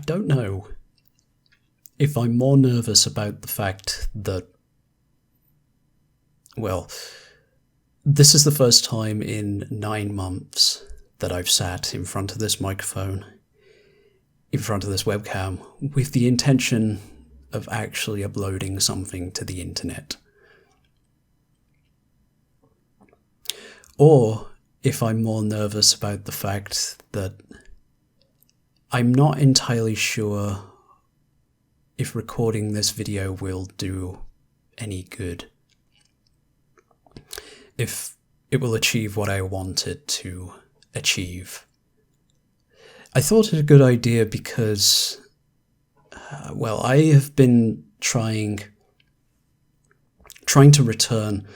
don't know if I'm more nervous about the fact that, well, this is the first time in 9 months that I've sat in front of this microphone, in front of this webcam, with the intention of actually uploading something to the internet. Or if I'm more nervous about the fact that I'm not entirely sure if recording this video will do any good. If it will achieve what I want it to achieve. I thought it a good idea because, well, I have been trying to return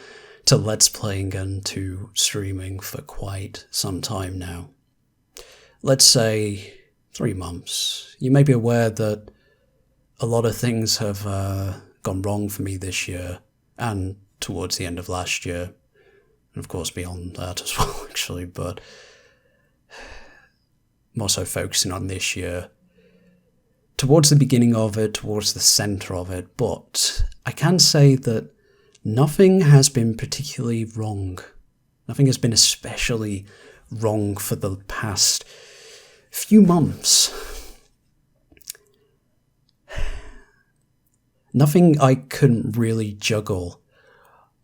to Let's Playing and to streaming for quite some time now. Let's say 3 months. You may be aware that a lot of things have gone wrong for me this year and towards the end of last year. And of course beyond that as well, actually, but more so focusing on this year. Towards the beginning of it, towards the centre of it, but I can say that nothing has been particularly wrong. Nothing has been especially wrong for the past few months. Nothing I couldn't really juggle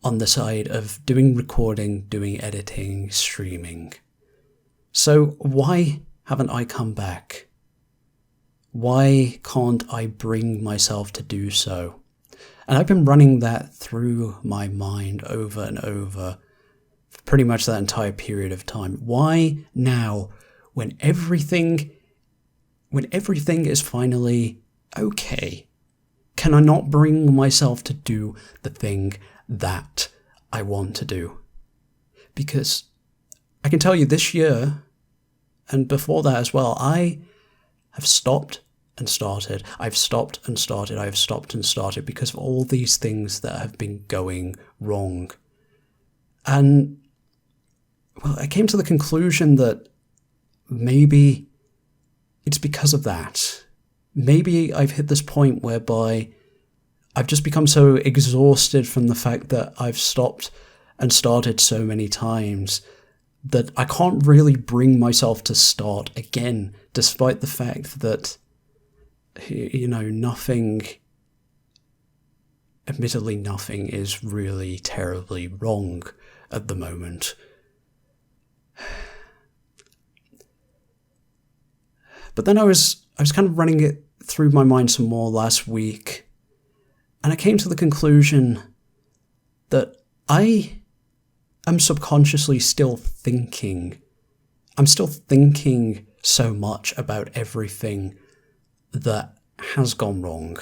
on the side of doing recording, doing editing, streaming. So why haven't I come back? Why can't I bring myself to do so? And I've been running that through my mind over and over for pretty much that entire period of time. Why now, when everything is finally okay, can I not bring myself to do the thing that I want to do? Because I can tell you this year, and before that as well, I have stopped and started. I've stopped and started. I've stopped and started because of all these things that have been going wrong. And, well, I came to the conclusion that maybe it's because of that. Maybe I've hit this point whereby I've just become so exhausted from the fact that I've stopped and started so many times that I can't really bring myself to start again, despite the fact that, admittedly nothing is really terribly wrong at the moment. But then I was kind of running it through my mind some more last week, and I came to the conclusion that I am subconsciously still thinking. I'm still thinking so much about everything that has gone wrong.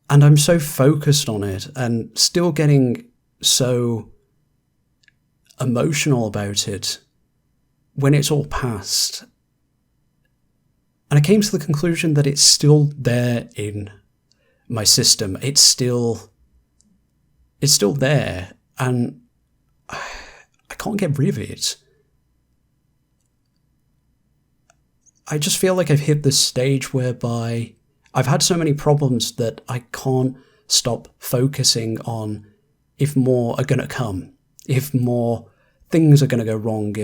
And I'm so focused on it and still getting so emotional about it when it's all past. And I came to the conclusion that it's still there in my system. It's still there, and I can't get rid of it. I just feel like I've hit this stage whereby I've had so many problems that I can't stop focusing on if more are going to come, if more things are going to go wrong,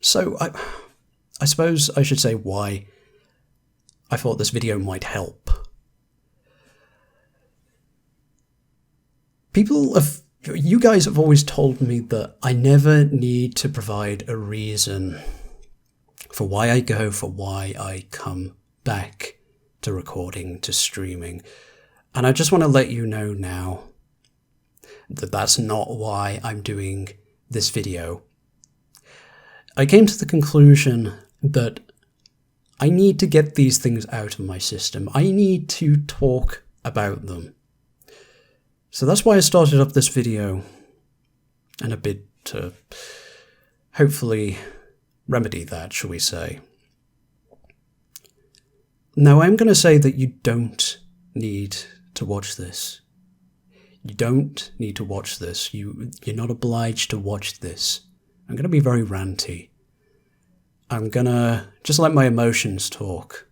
So I suppose I should say why I thought this video might help. You guys have always told me that I never need to provide a reason for why I go, for why I come back to recording, to streaming. And I just want to let you know now that that's not why I'm doing this video. I came to the conclusion that I need to get these things out of my system. I need to talk about them. So that's why I started up this video, in a bid to hopefully remedy that, shall we say. Now, I'm going to say that you don't need to watch this. You don't need to watch this. You're not obliged to watch this. I'm going to be very ranty. I'm going to just let my emotions talk.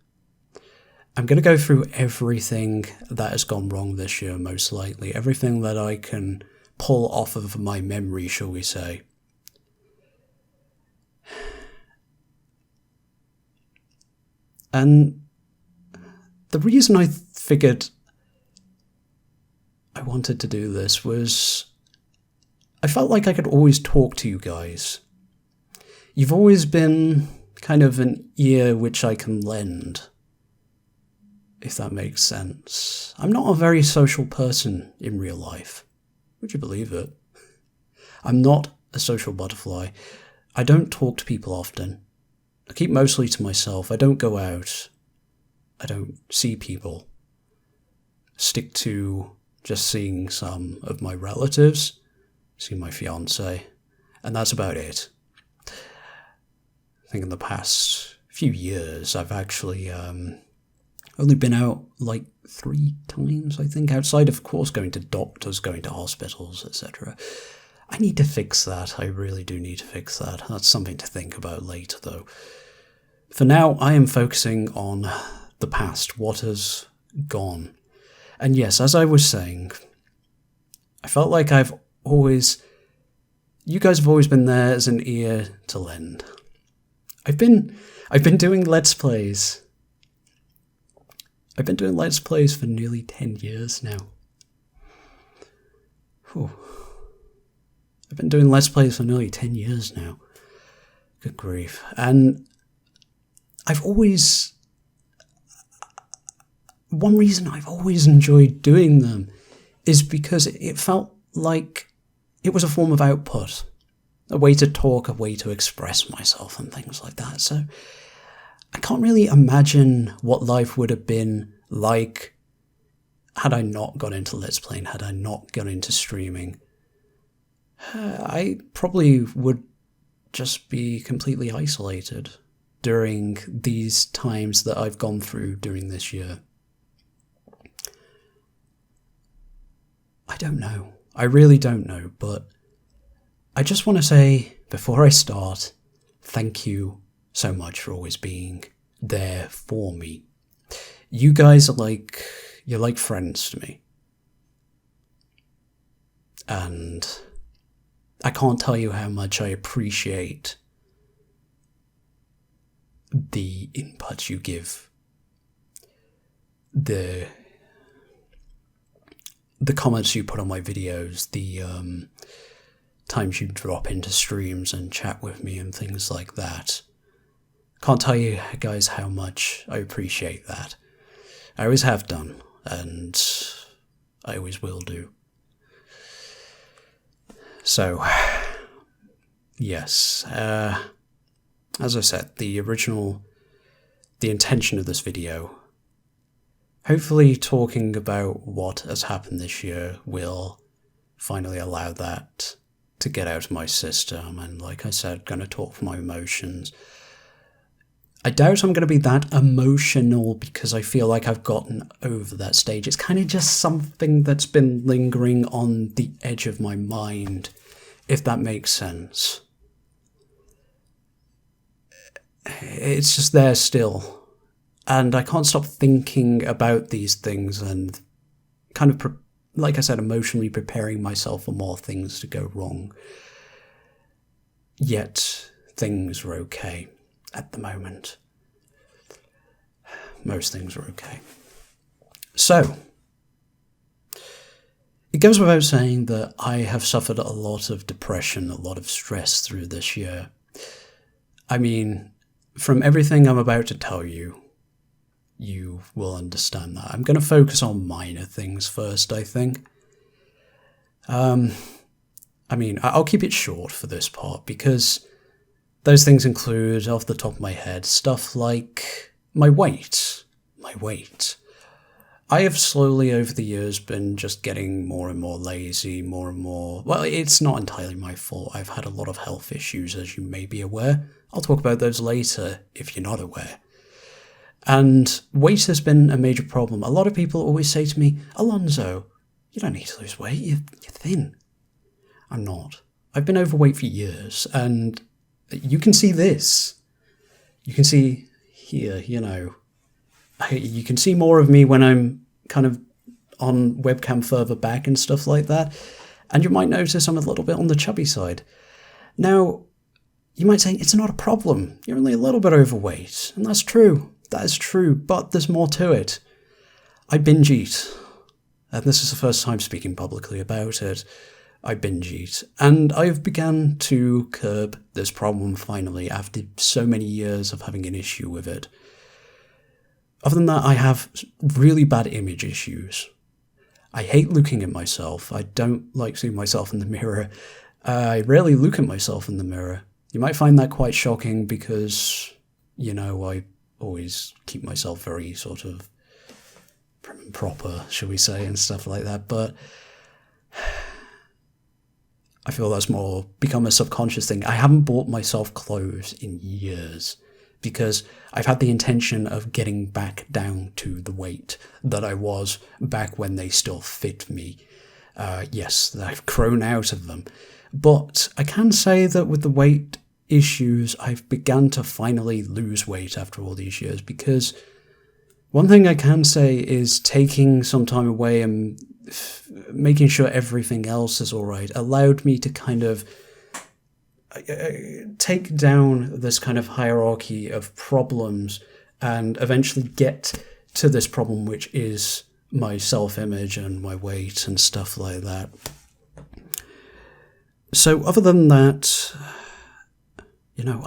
I'm going to go through everything that has gone wrong this year, most likely. Everything that I can pull off of my memory, shall we say. And the reason I figured I wanted to do this was I felt like I could always talk to you guys. You've always been kind of an ear which I can lend, if that makes sense. I'm not a very social person in real life. Would you believe it? I'm not a social butterfly. I don't talk to people often. I keep mostly to myself. I don't go out. I don't see people. Stick to just seeing some of my relatives, seeing my fiance, and that's about it. I think in the past few years I've actually only been out like 3 times, I think, outside of course going to doctors, going to hospitals, etc. I need to fix that. I really do need to fix that. That's something to think about later though. For now, I am focusing on the past, what has gone. And yes, as I was saying, I felt like you guys have always been there as an ear to lend. I've been doing Let's Plays. I've been doing Let's Plays for nearly 10 years now. Whew. I've been doing Let's Plays for nearly 10 years now. Good grief. And one reason I've always enjoyed doing them is because it felt like it was a form of output, a way to talk, a way to express myself and things like that. So I can't really imagine what life would have been like had I not got into Let's Playing, had I not got into streaming. I probably would just be completely isolated during these times that I've gone through during this year. I don't know. I really don't know, but I just want to say, before I start, thank you so much for always being there for me. You guys are you're like friends to me. And I can't tell you how much I appreciate the input you give, the comments you put on my videos, the times you drop into streams and chat with me and things like that. Can't tell you guys how much I appreciate that. I always have done, and I always will do. So, yes, as I said, the intention of this video, hopefully talking about what has happened this year will finally allow that to get out of my system, and like I said, going to talk from my emotions. I doubt I'm going to be that emotional because I feel like I've gotten over that stage. It's kind of just something that's been lingering on the edge of my mind, if that makes sense. It's just there still. And I can't stop thinking about these things and kind of, like I said, emotionally preparing myself for more things to go wrong. Yet, things are okay at the moment. Most things are okay. So, it goes without saying that I have suffered a lot of depression, a lot of stress through this year. I mean, from everything I'm about to tell you, you will understand that. I'm going to focus on minor things first, I think. I mean, I'll keep it short for this part because those things include, off the top of my head, stuff like my weight. I have slowly over the years been just getting more and more lazy, more and more... Well, it's not entirely my fault. I've had a lot of health issues, as you may be aware. I'll talk about those later if you're not aware. And weight has been a major problem. A lot of people always say to me, Alonzo, you don't need to lose weight, you're thin. I'm not. I've been overweight for years, and you can see this. You can see here, you know, you can see more of me when I'm kind of on webcam further back and stuff like that, and you might notice I'm a little bit on the chubby side. Now, you might say, it's not a problem, you're only a little bit overweight, and that's true, that is true, but there's more to it. I binge eat, and this is the first time speaking publicly about it. I binge eat, and I've begun to curb this problem finally after so many years of having an issue with it. Other than that, I have really bad image issues. I hate looking at myself. I don't like seeing myself in the mirror. I rarely look at myself in the mirror. You might find that quite shocking because, you know, I always keep myself very sort of prim and proper, shall we say, and stuff like that, but I feel that's more become a subconscious thing. I haven't bought myself clothes in years because I've had the intention of getting back down to the weight that I was back when they still fit me. Yes, I've grown out of them. But I can say that with the weight issues, I've begun to finally lose weight after all these years, because one thing I can say is taking some time away and making sure everything else is all right allowed me to kind of take down this kind of hierarchy of problems and eventually get to this problem, which is my self-image and my weight and stuff like that. So other than that, you know,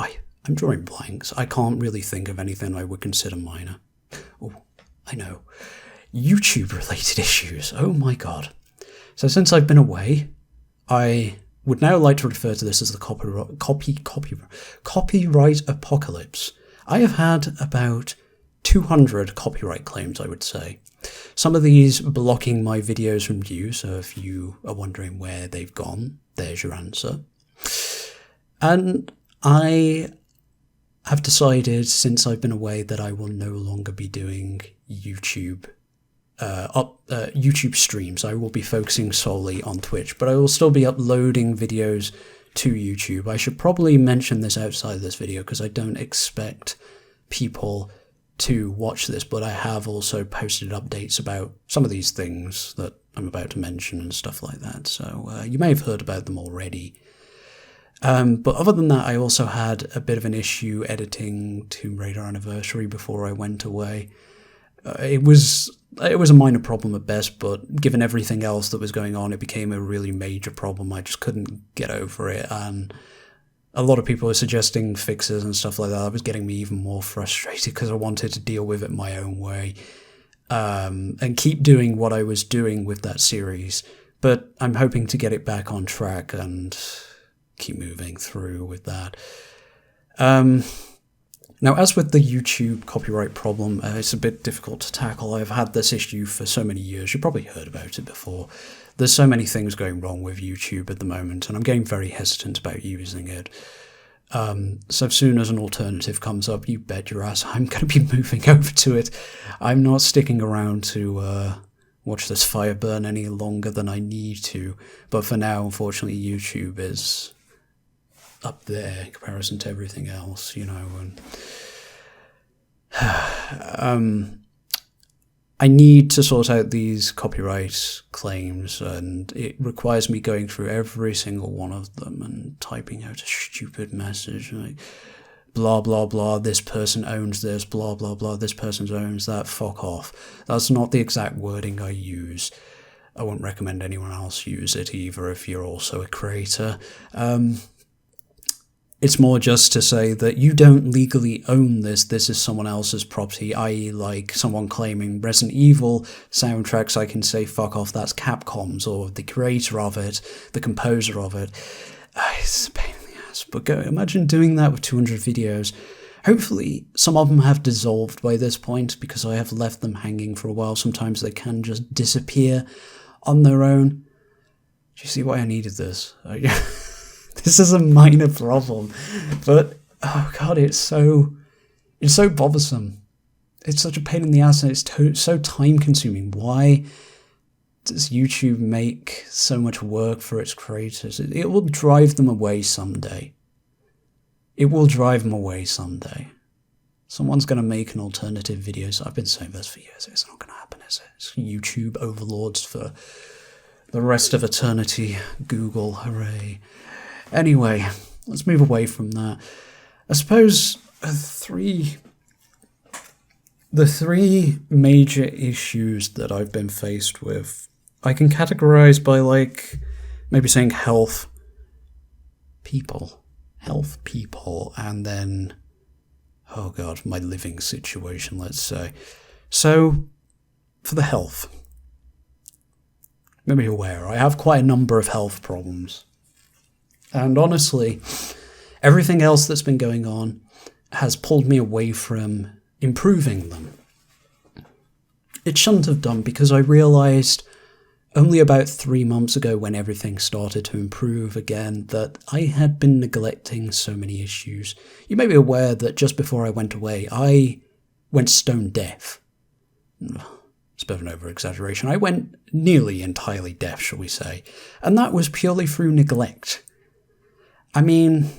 I'm drawing blanks. I can't really think of anything I would consider minor. Oh, I know. YouTube-related issues. Oh my god. So since I've been away, I would now like to refer to this as the copyright apocalypse. I have had about 200 copyright claims, I would say. Some of these blocking my videos from view, so if you are wondering where they've gone, there's your answer. And I have decided since I've been away that I will no longer be doing YouTube streams. I will be focusing solely on Twitch, but I will still be uploading videos to YouTube. I should probably mention this outside of this video because I don't expect people to watch this, but I have also posted updates about some of these things that I'm about to mention and stuff like that, so you may have heard about them already. But other than that, I also had a bit of an issue editing Tomb Raider Anniversary before I went away. It was a minor problem at best, but given everything else that was going on, it became a really major problem. I just couldn't get over it, and a lot of people were suggesting fixes and stuff like that. That was getting me even more frustrated because I wanted to deal with it my own way and keep doing what I was doing with that series. But I'm hoping to get it back on track and keep moving through with that. Now, as with the YouTube copyright problem, it's a bit difficult to tackle. I've had this issue for so many years. You've probably heard about it before. There's so many things going wrong with YouTube at the moment, and I'm getting very hesitant about using it. So as soon as an alternative comes up, you bet your ass I'm going to be moving over to it. I'm not sticking around to watch this fire burn any longer than I need to. But for now, unfortunately, YouTube is up there in comparison to everything else, you know, and I need to sort out these copyright claims, and it requires me going through every single one of them and typing out a stupid message like blah blah blah, this person owns this, blah blah blah, this person owns that, fuck off. That's not the exact wording I use. I wouldn't recommend anyone else use it either if you're also a creator. It's more just to say that you don't legally own this. This is someone else's property, i.e. like someone claiming Resident Evil soundtracks, I can say fuck off, that's Capcom's, or the creator of it, the composer of it. It's a pain in the ass, but imagine doing that with 200 videos. Hopefully some of them have dissolved by this point because I have left them hanging for a while. Sometimes they can just disappear on their own. Do you see why I needed this? This is a minor problem, but oh god, it's so bothersome. It's such a pain in the ass, and it's so time consuming. Why does YouTube make so much work for its creators? It will drive them away someday. It will drive them away someday. Someone's going to make an alternative video. So I've been saying this for years. It's not going to happen, is it? It's YouTube overlords for the rest of eternity. Google, hooray. Anyway, let's move away from that. I suppose the three major issues that I've been faced with, I can categorize by, like, maybe saying health people, and then, oh god, my living situation, let's say. So, for the health, maybe aware, I have quite a number of health problems. And honestly, everything else that's been going on has pulled me away from improving them. It shouldn't have done, because I realised only about 3 months ago, when everything started to improve again, that I had been neglecting so many issues. You may be aware that just before I went away, I went stone deaf. It's a bit of an over-exaggeration. I went nearly entirely deaf, shall we say. And that was purely through neglect. I mean,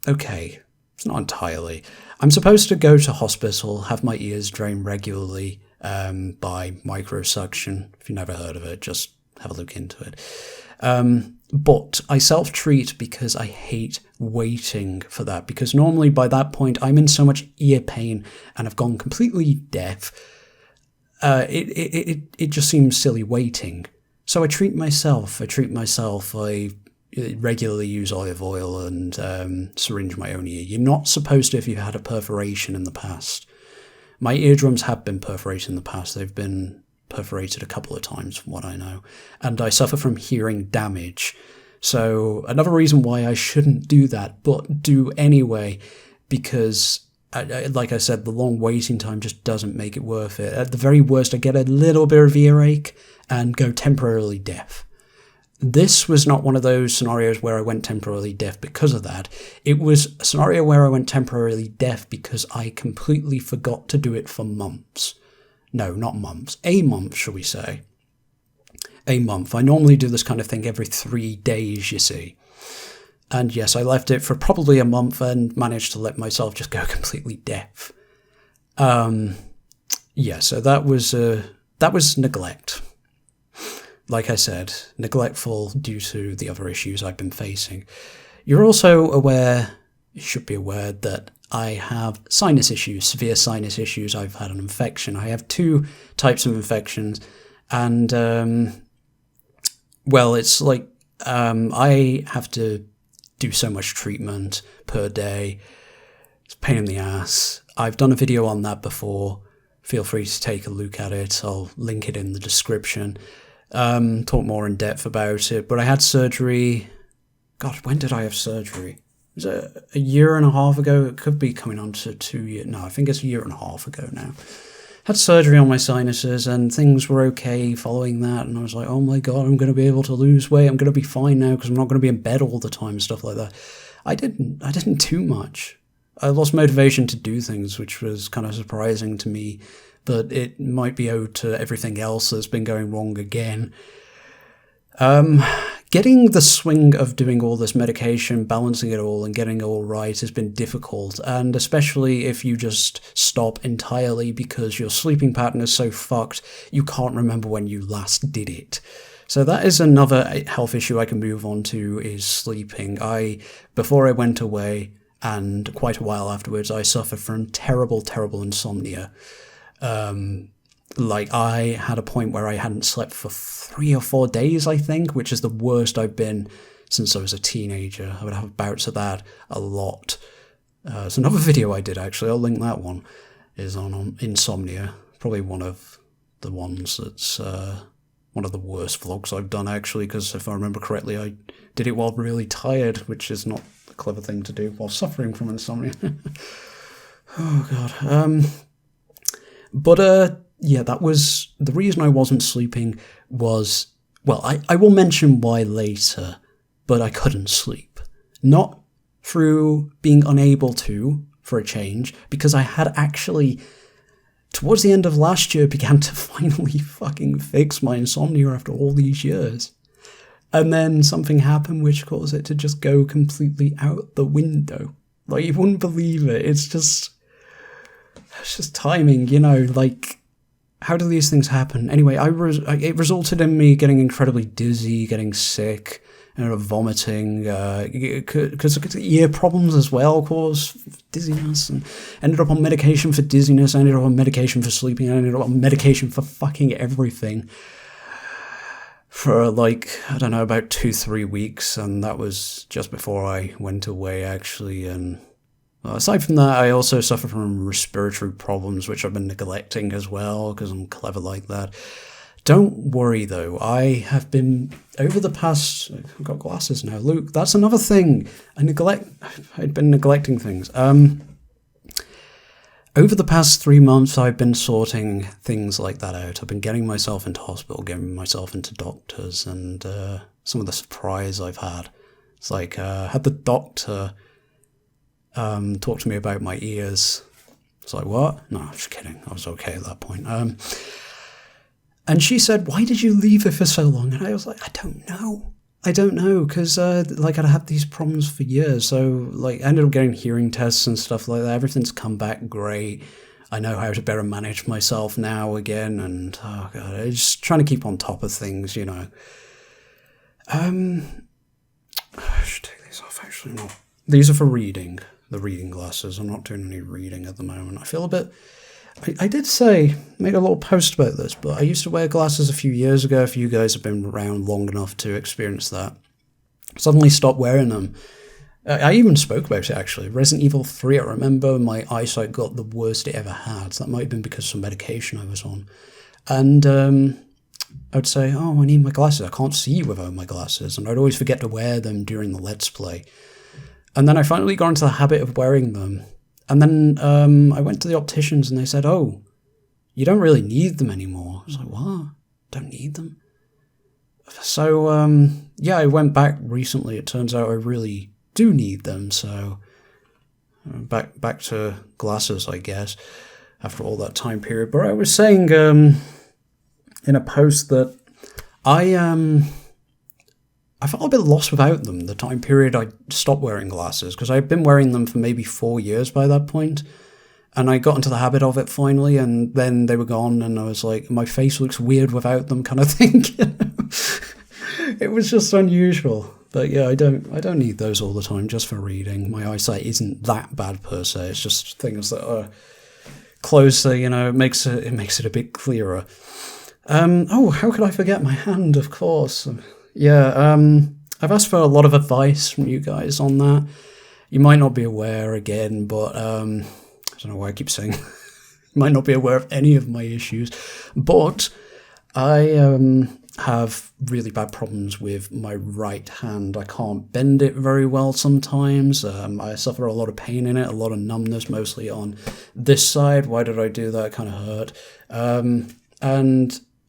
okay, it's not entirely. I'm supposed to go to hospital, have my ears drained regularly by microsuction. If you've never heard of it, just have a look into it. But I self-treat because I hate waiting for that, because normally by that point I'm in so much ear pain and I've gone completely deaf. It just seems silly waiting. So I treat myself. I regularly use olive oil and syringe my own ear. You're not supposed to if you've had a perforation in the past. My eardrums have been perforated in the past. They've been perforated a couple of times from what I know. And I suffer from hearing damage. So another reason why I shouldn't do that, but do anyway, because like I said, the long waiting time just doesn't make it worth it. At the very worst, I get a little bit of earache and go temporarily deaf. This was not one of those scenarios where I went temporarily deaf because of that. It was a scenario where I went temporarily deaf because I completely forgot to do it for months. No, not months. A month, shall we say. A month. I normally do this kind of thing every 3 days, you see. And yes, I left it for probably a month and managed to let myself just go completely deaf. Yeah, so that was neglect. Like I said, neglectful due to the other issues I've been facing. You're also aware, you should be aware, that I have sinus issues, severe sinus issues. I've had an infection. I have 2 types of infections. And, well, it's like I have to do so much treatment per day. It's a pain in the ass. I've done a video on that before. Feel free to take a look at it. I'll link it in the description. Talk more in depth about it, but I had surgery. God, when did I have surgery? Was it a year and a half ago? It could be coming on to 2 years. No, I think it's a year and a half ago now. Had surgery on my sinuses and things were okay following that, and I was like, oh my god, I'm going to be able to lose weight. I'm going to be fine now because I'm not going to be in bed all the time, stuff like that. I didn't do much. I lost motivation to do things, which was kind of surprising to me. But it might be owed to everything else that's been going wrong again. Getting the swing of doing all this medication, balancing it all, and getting it all right has been difficult, and especially if you just stop entirely because your sleeping pattern is so fucked, you can't remember when you last did it. So that is another health issue I can move on to, is sleeping. Before I went away, and quite a while afterwards, I suffered from terrible, terrible insomnia. Like, I had a point where I hadn't slept for 3 or 4 days, I think, which is the worst I've been since I was a teenager. I would have bouts of that a lot. It's another video I did, actually. I'll link that one. Is on insomnia. Probably one of the ones that's one of the worst vlogs I've done, actually, because if I remember correctly, I did it while really tired, which is not a clever thing to do while suffering from insomnia. Oh, God. But, yeah, that was the reason I wasn't sleeping was, well, I will mention why later, but I couldn't sleep. Not through being unable to, for a change, because I had actually towards the end of last year, began to finally fucking fix my insomnia after all these years. And then something happened which caused it to just go completely out the window. Like, you wouldn't believe it. It's just timing, you know, like, how do these things happen? Anyway, it resulted in me getting incredibly dizzy, getting sick, vomiting, because ear problems as well caused dizziness, and ended up on medication for dizziness, ended up on medication for sleeping, ended up on medication for fucking everything for, like, I don't know, about 2-3 weeks, and that was just before I went away, actually. And aside from that, I also suffer from respiratory problems, which I've been neglecting as well, because I'm clever like that. Don't worry, though. I have been, over the past, I've got glasses now. Luke, that's another thing. I'd been neglecting things. Over the past 3 months, I've been sorting things like that out. I've been getting myself into hospital, getting myself into doctors, and some of the surprise I've had. It's like, I had the doctor talk to me about my ears. It's like, what? No, I'm just kidding. I was okay at that point. And she said, why did you leave it for so long? And I was like, I don't know, because like, I'd had these problems for years. So, like, I ended up getting hearing tests and stuff like that. Everything's come back great. I know how to better manage myself now again, and oh god, I'm just trying to keep on top of things, you know. I should take these off, actually. No. These are for reading, the reading glasses. I'm not doing any reading at the moment. I feel a bit... I did make a little post about this, but I used to wear glasses a few years ago. If you guys have been around long enough to experience that. Suddenly stopped wearing them. I even spoke about it, actually. Resident Evil 3, I remember my eyesight got the worst it ever had. So that might have been because of some medication I was on. And I would say, oh, I need my glasses. I can't see without my glasses. And I'd always forget to wear them during the Let's Play. And then I finally got into the habit of wearing them. And then I went to the opticians and they said, oh, you don't really need them anymore. I was like, what? Don't need them? So, yeah, I went back recently. It turns out I really do need them. So, back to glasses, I guess, after all that time period. But I was saying in a post that I felt a bit lost without them, the time period I stopped wearing glasses, because I'd been wearing them for maybe 4 years by that point, and I got into the habit of it finally, and then they were gone, and I was like, my face looks weird without them kind of thing. You know? It was just unusual. But yeah, I don't need those all the time, just for reading. My eyesight isn't that bad per se, it's just things that are closer, you know, it makes it a bit clearer. Oh, how could I forget my hand, of course. Yeah, I've asked for a lot of advice from you guys on that. You might not be aware again, but I don't know why I keep saying you might not be aware of any of my issues, but I have really bad problems with my right hand. I can't bend it very well sometimes. I suffer a lot of pain in it, a lot of numbness, mostly on this side. Why did I do that? It kind of hurt.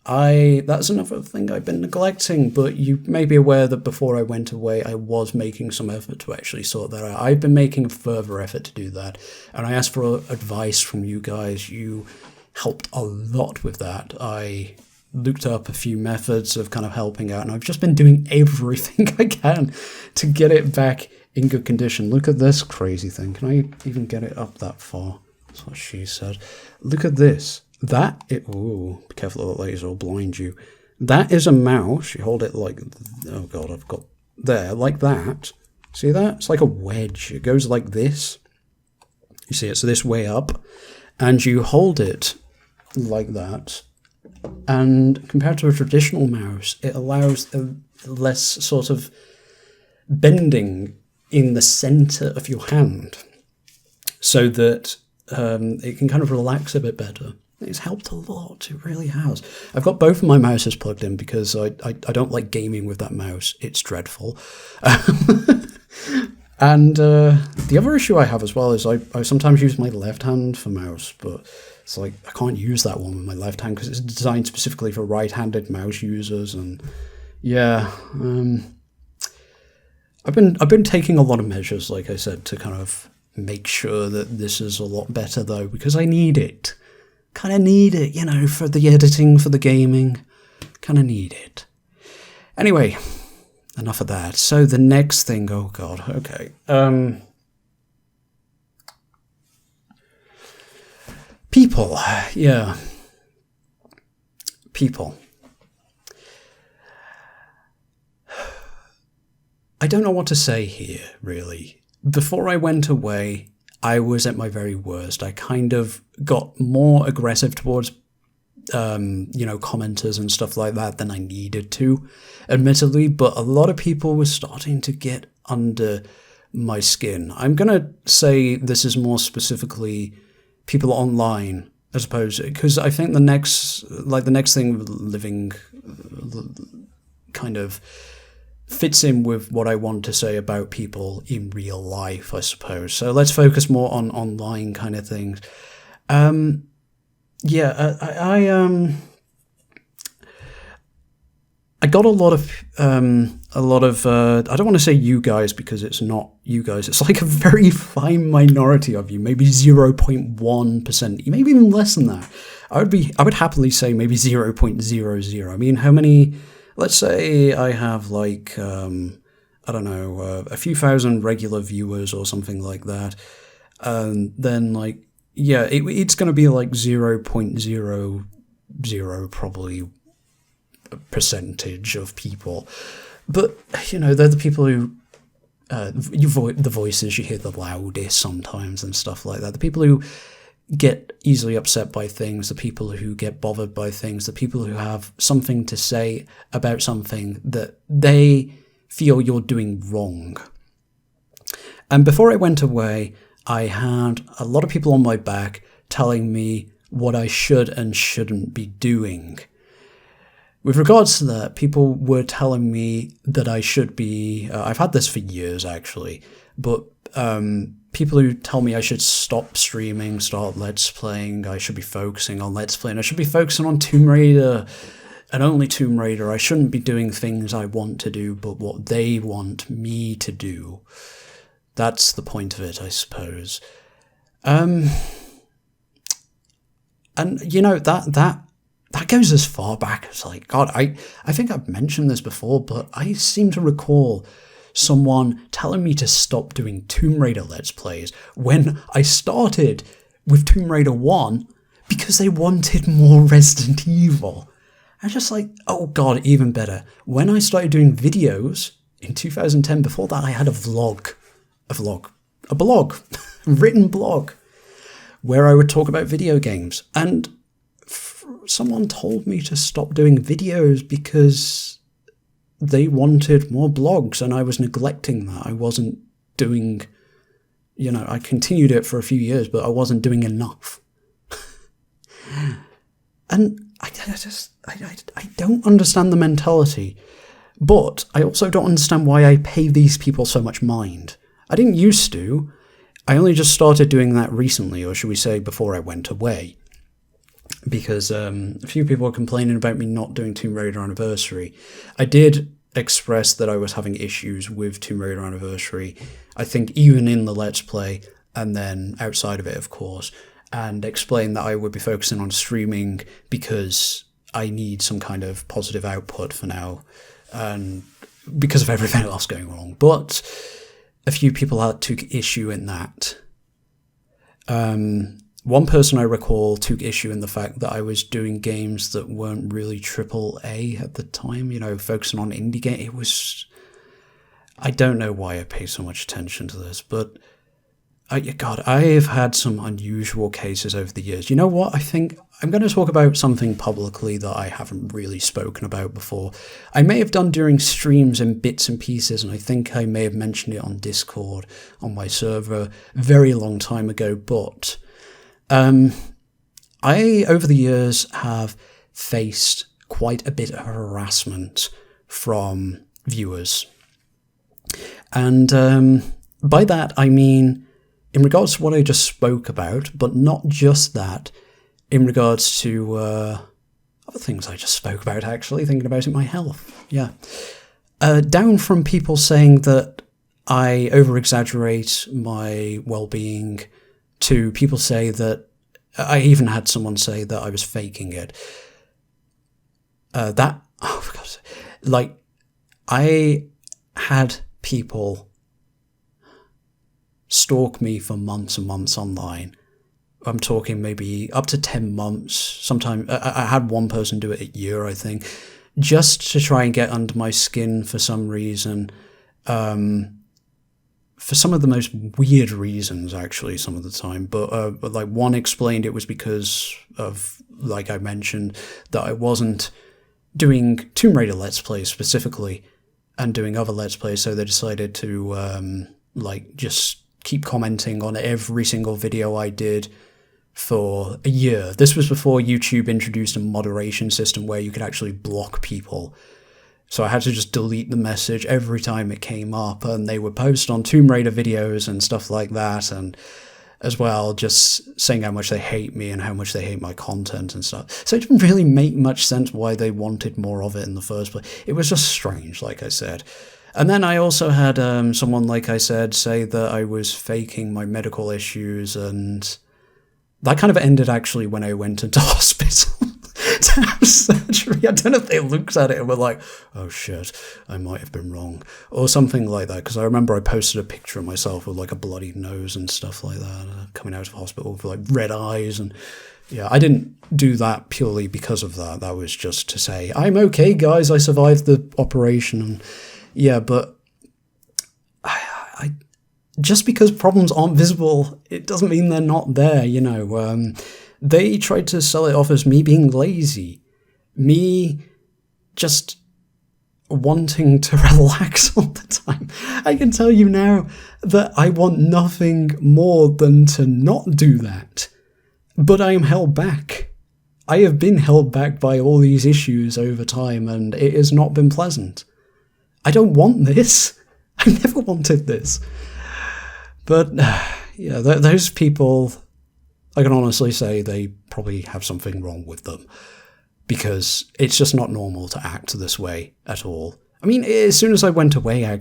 And that's another thing I've been neglecting, but you may be aware that before I went away, I was making some effort to actually sort that out. I've been making a further effort to do that, and I asked for advice from you guys. You helped a lot with that. I looked up a few methods of kind of helping out, and I've just been doing everything I can to get it back in good condition. Look at this crazy thing. Can I even get it up that far? That's what she said. Look at this. Ooh, be careful, the laser will blind you. That is a mouse. You hold it like, oh god, I've got there, like that. See that? It's like a wedge. It goes like this. You see, it's this way up. And you hold it like that. And compared to a traditional mouse, it allows a less sort of bending in the center of your hand, so that it can kind of relax a bit better. It's helped a lot, it really has. I've got both of my mouses plugged in because I don't like gaming with that mouse. It's dreadful. And the other issue I have as well is I sometimes use my left hand for mouse, but it's like I can't use that one with my left hand because it's designed specifically for right-handed mouse users. And yeah, I've been taking a lot of measures, like I said, to kind of make sure that this is a lot better though, because I need it. kind of need it, you know, for the editing, for the gaming. Kind of need it. Anyway, enough of that. So the next thing, oh god, okay. People, yeah. People. I don't know what to say here, really. Before I went away, I was at my very worst. I kind of got more aggressive towards, commenters and stuff like that than I needed to, admittedly, but a lot of people were starting to get under my skin. I'm going to say this is more specifically people online, I suppose, because I think the next thing living kind of fits in with what I want to say about people in real life, I suppose. So let's focus more on online kind of things. I got a lot of I don't want to say you guys because it's not you guys. It's like a very fine minority of you, maybe 0.1%, maybe even less than that. I would happily say maybe 0.00. I mean, how many? Let's say I have like a few thousand regular viewers or something like that, and then like it's going to be like 0.00 probably percentage of people, but you know, they're the people who the voices you hear the loudest sometimes and stuff like that, the people who get easily upset by things, the people who get bothered by things, the people who have something to say about something that they feel you're doing wrong. And before I went away, I had a lot of people on my back telling me what I should and shouldn't be doing. With regards to that, people were telling me that I should be... I've had this for years, actually, but people who tell me I should stop streaming, start Let's Playing, I should be focusing on Let's Playing, I should be focusing on Tomb Raider, and only Tomb Raider, I shouldn't be doing things I want to do, but what they want me to do. That's the point of it, I suppose. And, you know, that goes as far back as, like, God, I think I've mentioned this before, but I seem to recall someone telling me to stop doing Tomb Raider Let's Plays when I started with Tomb Raider 1 because they wanted more Resident Evil. I was just like, oh god, even better. When I started doing videos in 2010, before that I had a blog, written blog, where I would talk about video games, and someone told me to stop doing videos because they wanted more blogs, and I was neglecting that. I wasn't doing, I continued it for a few years, but I wasn't doing enough. And I don't understand the mentality, but I also don't understand why I pay these people so much mind. I didn't used to. I only just started doing that recently, or should we say before I went away. Because a few people were complaining about me not doing Tomb Raider Anniversary. I did express that I was having issues with Tomb Raider Anniversary, I think even in the Let's Play, and then outside of it, of course, and explain that I would be focusing on streaming because I need some kind of positive output for now, and because of everything else going wrong. But a few people took issue in that. One person I recall took issue in the fact that I was doing games that weren't really AAA at the time, focusing on indie games. It was... I don't know why I pay so much attention to this, but... I've had some unusual cases over the years. You know what? I think I'm going to talk about something publicly that I haven't really spoken about before. I may have done during streams in bits and pieces, and I think I may have mentioned it on Discord, on my server, a very long time ago, but... I, over the years, have faced quite a bit of harassment from viewers. And by that, I mean, in regards to what I just spoke about, but not just that, in regards to other things I just spoke about, actually, thinking about it, my health, yeah. Down from people saying that I over-exaggerate my well-being, to people say that I even had someone say that I was faking it. For God's sake. Like, I had people stalk me for months and months online. I'm talking maybe up to 10 months. Sometimes I had one person do it a year, I think, just to try and get under my skin for some reason. For some of the most weird reasons, actually, some of the time. But like, one explained it was because of, like I mentioned, that I wasn't doing Tomb Raider Let's Plays specifically and doing other Let's Plays, so they decided to like just keep commenting on every single video I did for a year. This was before YouTube introduced a moderation system where you could actually block people. So I had to just delete the message every time it came up, and they would post on Tomb Raider videos and stuff like that, and as well just saying how much they hate me and how much they hate my content and stuff. So it didn't really make much sense why they wanted more of it in the first place. It was just strange, like I said. And then I also had someone, like I said, say that I was faking my medical issues, and that kind of ended actually when I went into hospital to have surgery. I don't know if they looked at it and were like, oh shit, I might have been wrong, or something like that, because I remember I posted a picture of myself with like a bloody nose and stuff like that, coming out of hospital with like red eyes. And yeah, I didn't do that purely because of that. That was just to say, I'm okay, guys, I survived the operation. And yeah, but I just because problems aren't visible, it doesn't mean they're not there, you know. They tried to sell it off as me being lazy, me just wanting to relax all the time. I can tell you now that I want nothing more than to not do that, but I am held back. I have been held back by all these issues over time, and it has not been pleasant. I don't want this. I never wanted this. But yeah, those people, I can honestly say they probably have something wrong with them, because it's just not normal to act this way at all. I mean, as soon as I went away, I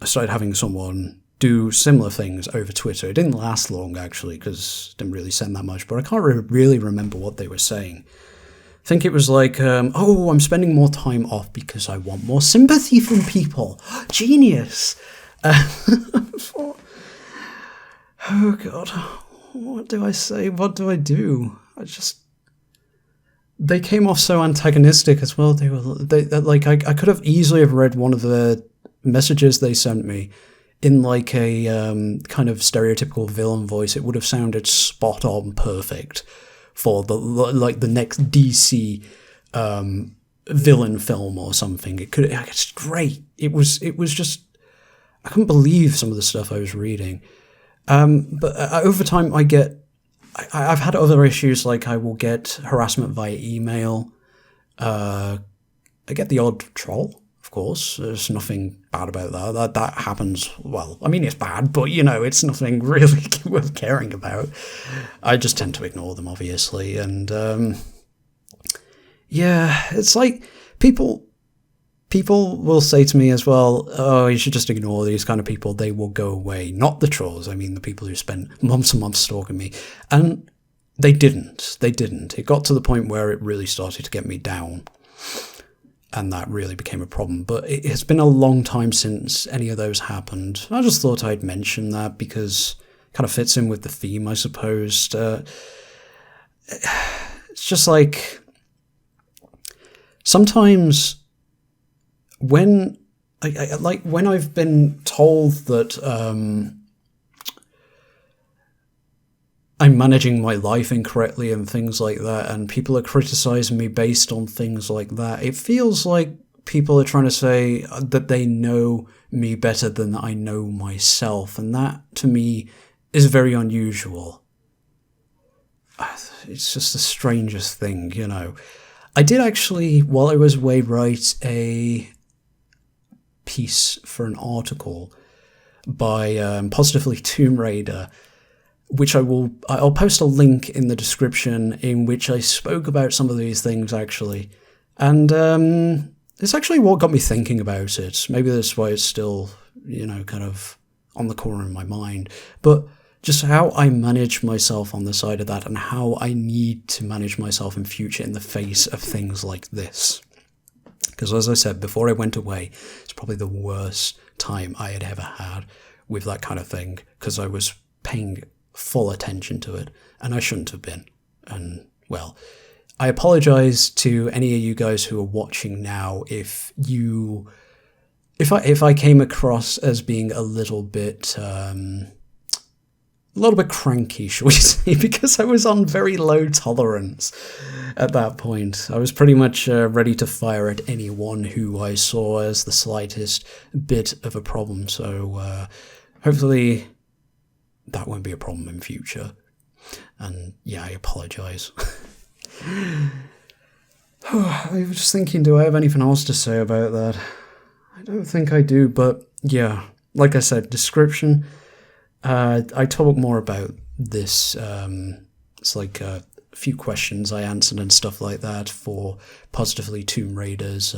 started having someone do similar things over Twitter. It didn't last long, actually, because it didn't really send that much, but I can't really remember what they were saying. I think it was like, oh, I'm spending more time off because I want more sympathy from people. Genius! Oh God, what do I say? What do I do? They came off so antagonistic as well. They like, I could have easily have read one of the messages they sent me in like a kind of stereotypical villain voice. It would have sounded spot on perfect for the next DC villain film or something. It's great. It was just, I couldn't believe some of the stuff I was reading. But over time I've had other issues, like I will get harassment via email. I get the odd troll, of course. There's nothing bad about that. That happens. Well, I mean, it's bad, but you know, it's nothing really worth caring about. I just tend to ignore them, obviously. And yeah, it's like people will say to me as well, oh, you should just ignore these kind of people. They will go away. Not the trolls. I mean, the people who spent months and months stalking me. And they didn't. It got to the point where it really started to get me down. And that really became a problem. But it's been a long time since any of those happened. I just thought I'd mention that because it kind of fits in with the theme, I suppose. It's just like, sometimes when when I've been told that I'm managing my life incorrectly and things like that, and people are criticizing me based on things like that, it feels like people are trying to say that they know me better than I know myself, and that to me is very unusual. It's just the strangest thing, you know. I did actually, while I was away, write a piece for an article by Positively Tomb Raider, which I'll post a link in the description, in which I spoke about some of these things, actually. And it's actually what got me thinking about it. Maybe that's why it's still, you know, kind of on the corner of my mind, but just how I manage myself on the side of that and how I need to manage myself in future in the face of things like this. Because as I said, before I went away, it's probably the worst time I had ever had with that kind of thing, because I was paying full attention to it, and I shouldn't have been. And, well, I apologise to any of you guys who are watching now if I came across as being a little bit cranky, shall we say, because I was on very low tolerance at that point. I was pretty much ready to fire at anyone who I saw as the slightest bit of a problem, so hopefully that won't be a problem in future. And yeah, I apologise. I was just thinking, do I have anything else to say about that? I don't think I do, but yeah, like I said, description. I talk more about this. It's like a few questions I answered and stuff like that for Positively Tomb Raider's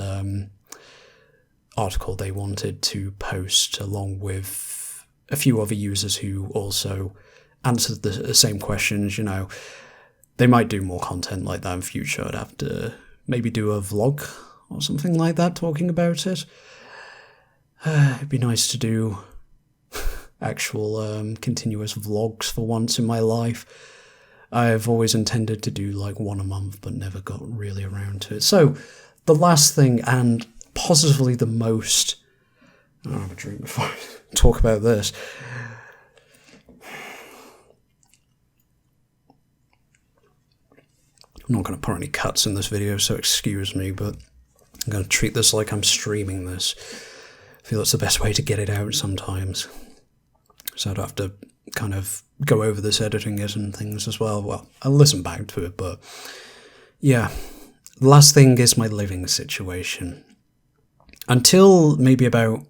article they wanted to post, along with a few other users who also answered the same questions. You know, they might do more content like that in future. I'd have to maybe do a vlog or something like that talking about it. It'd be nice to do actual continuous vlogs for once in my life. I've always intended to do like one a month, but never got really around to it. So the last thing, and positively the most, I'll have a drink before I talk about this. I'm not going to put any cuts in this video, so excuse me, but I'm going to treat this like I'm streaming this. I feel it's the best way to get it out sometimes. So I'd have to kind of go over this, editing it and things as well. Well, I'll listen back to it, but yeah. The last thing is my living situation. Until maybe about,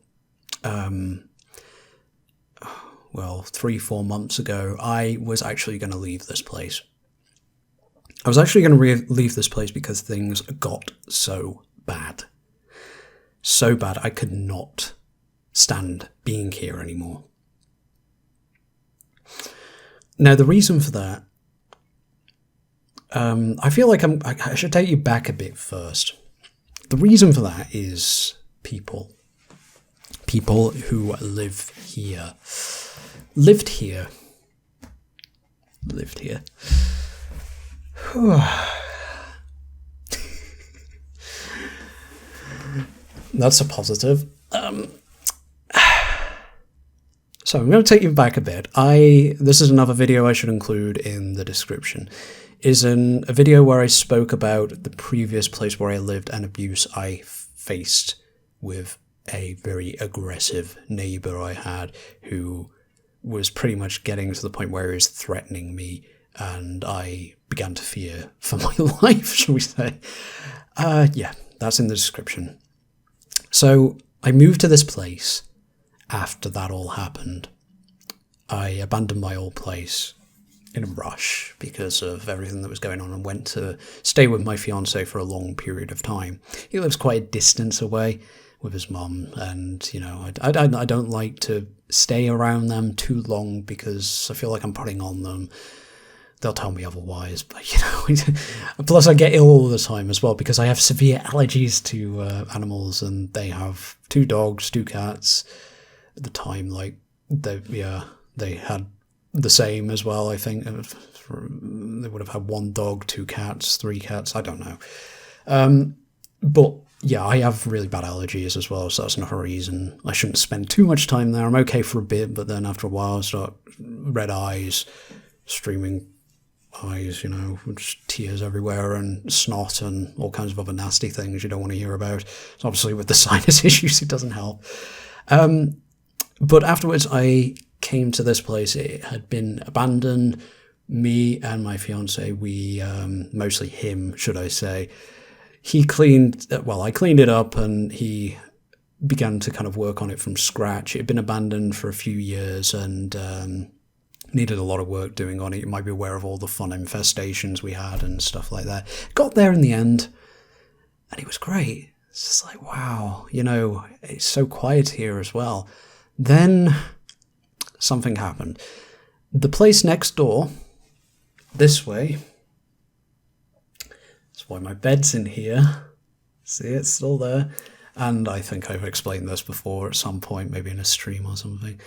3-4 months ago, I was actually going to leave this place. I was actually going to leave this place because things got so bad. So bad I could not stand being here anymore. Now, the reason for that, I feel like I should take you back a bit first. The reason for that is people. People who live here. Lived here. That's a positive. So I'm going to take you back a bit. This is another video I should include in the description. Is a video where I spoke about the previous place where I lived and abuse I faced with a very aggressive neighbour I had, who was pretty much getting to the point where he was threatening me, and I began to fear for my life, shall we say. Yeah, that's in the description. So I moved to this place after that all happened. I abandoned my old place in a rush because of everything that was going on and went to stay with my fiance for a long period of time. He lives quite a distance away with his mum, and you know, I don't like to stay around them too long because I feel like I'm putting on them. They'll tell me otherwise, but you know, plus I get ill all the time as well because I have severe allergies to animals, and they have 2 dogs, 2 cats. At the time, like they had the same as well. I think they would have had 1 dog, 2 cats, 3 cats. I don't know, but yeah, I have really bad allergies as well, so that's another reason I shouldn't spend too much time there. I'm okay for a bit, but then after a while I start red eyes, streaming eyes, you know, just tears everywhere and snot and all kinds of other nasty things you don't want to hear about. So obviously with the sinus issues it doesn't help. But afterwards I came to this place. It had been abandoned. Me and my fiance, we, mostly him, should I say, I cleaned it up and he began to kind of work on it from scratch. It had been abandoned for a few years and needed a lot of work doing on it. You might be aware of all the fun infestations we had and stuff like that. Got there in the end, and it was great. It's just like, wow, you know, it's so quiet here as well. Then something happened. The place next door, this way, that's why my bed's in here. See, it's still there. And I think I've explained this before at some point, maybe in a stream or something.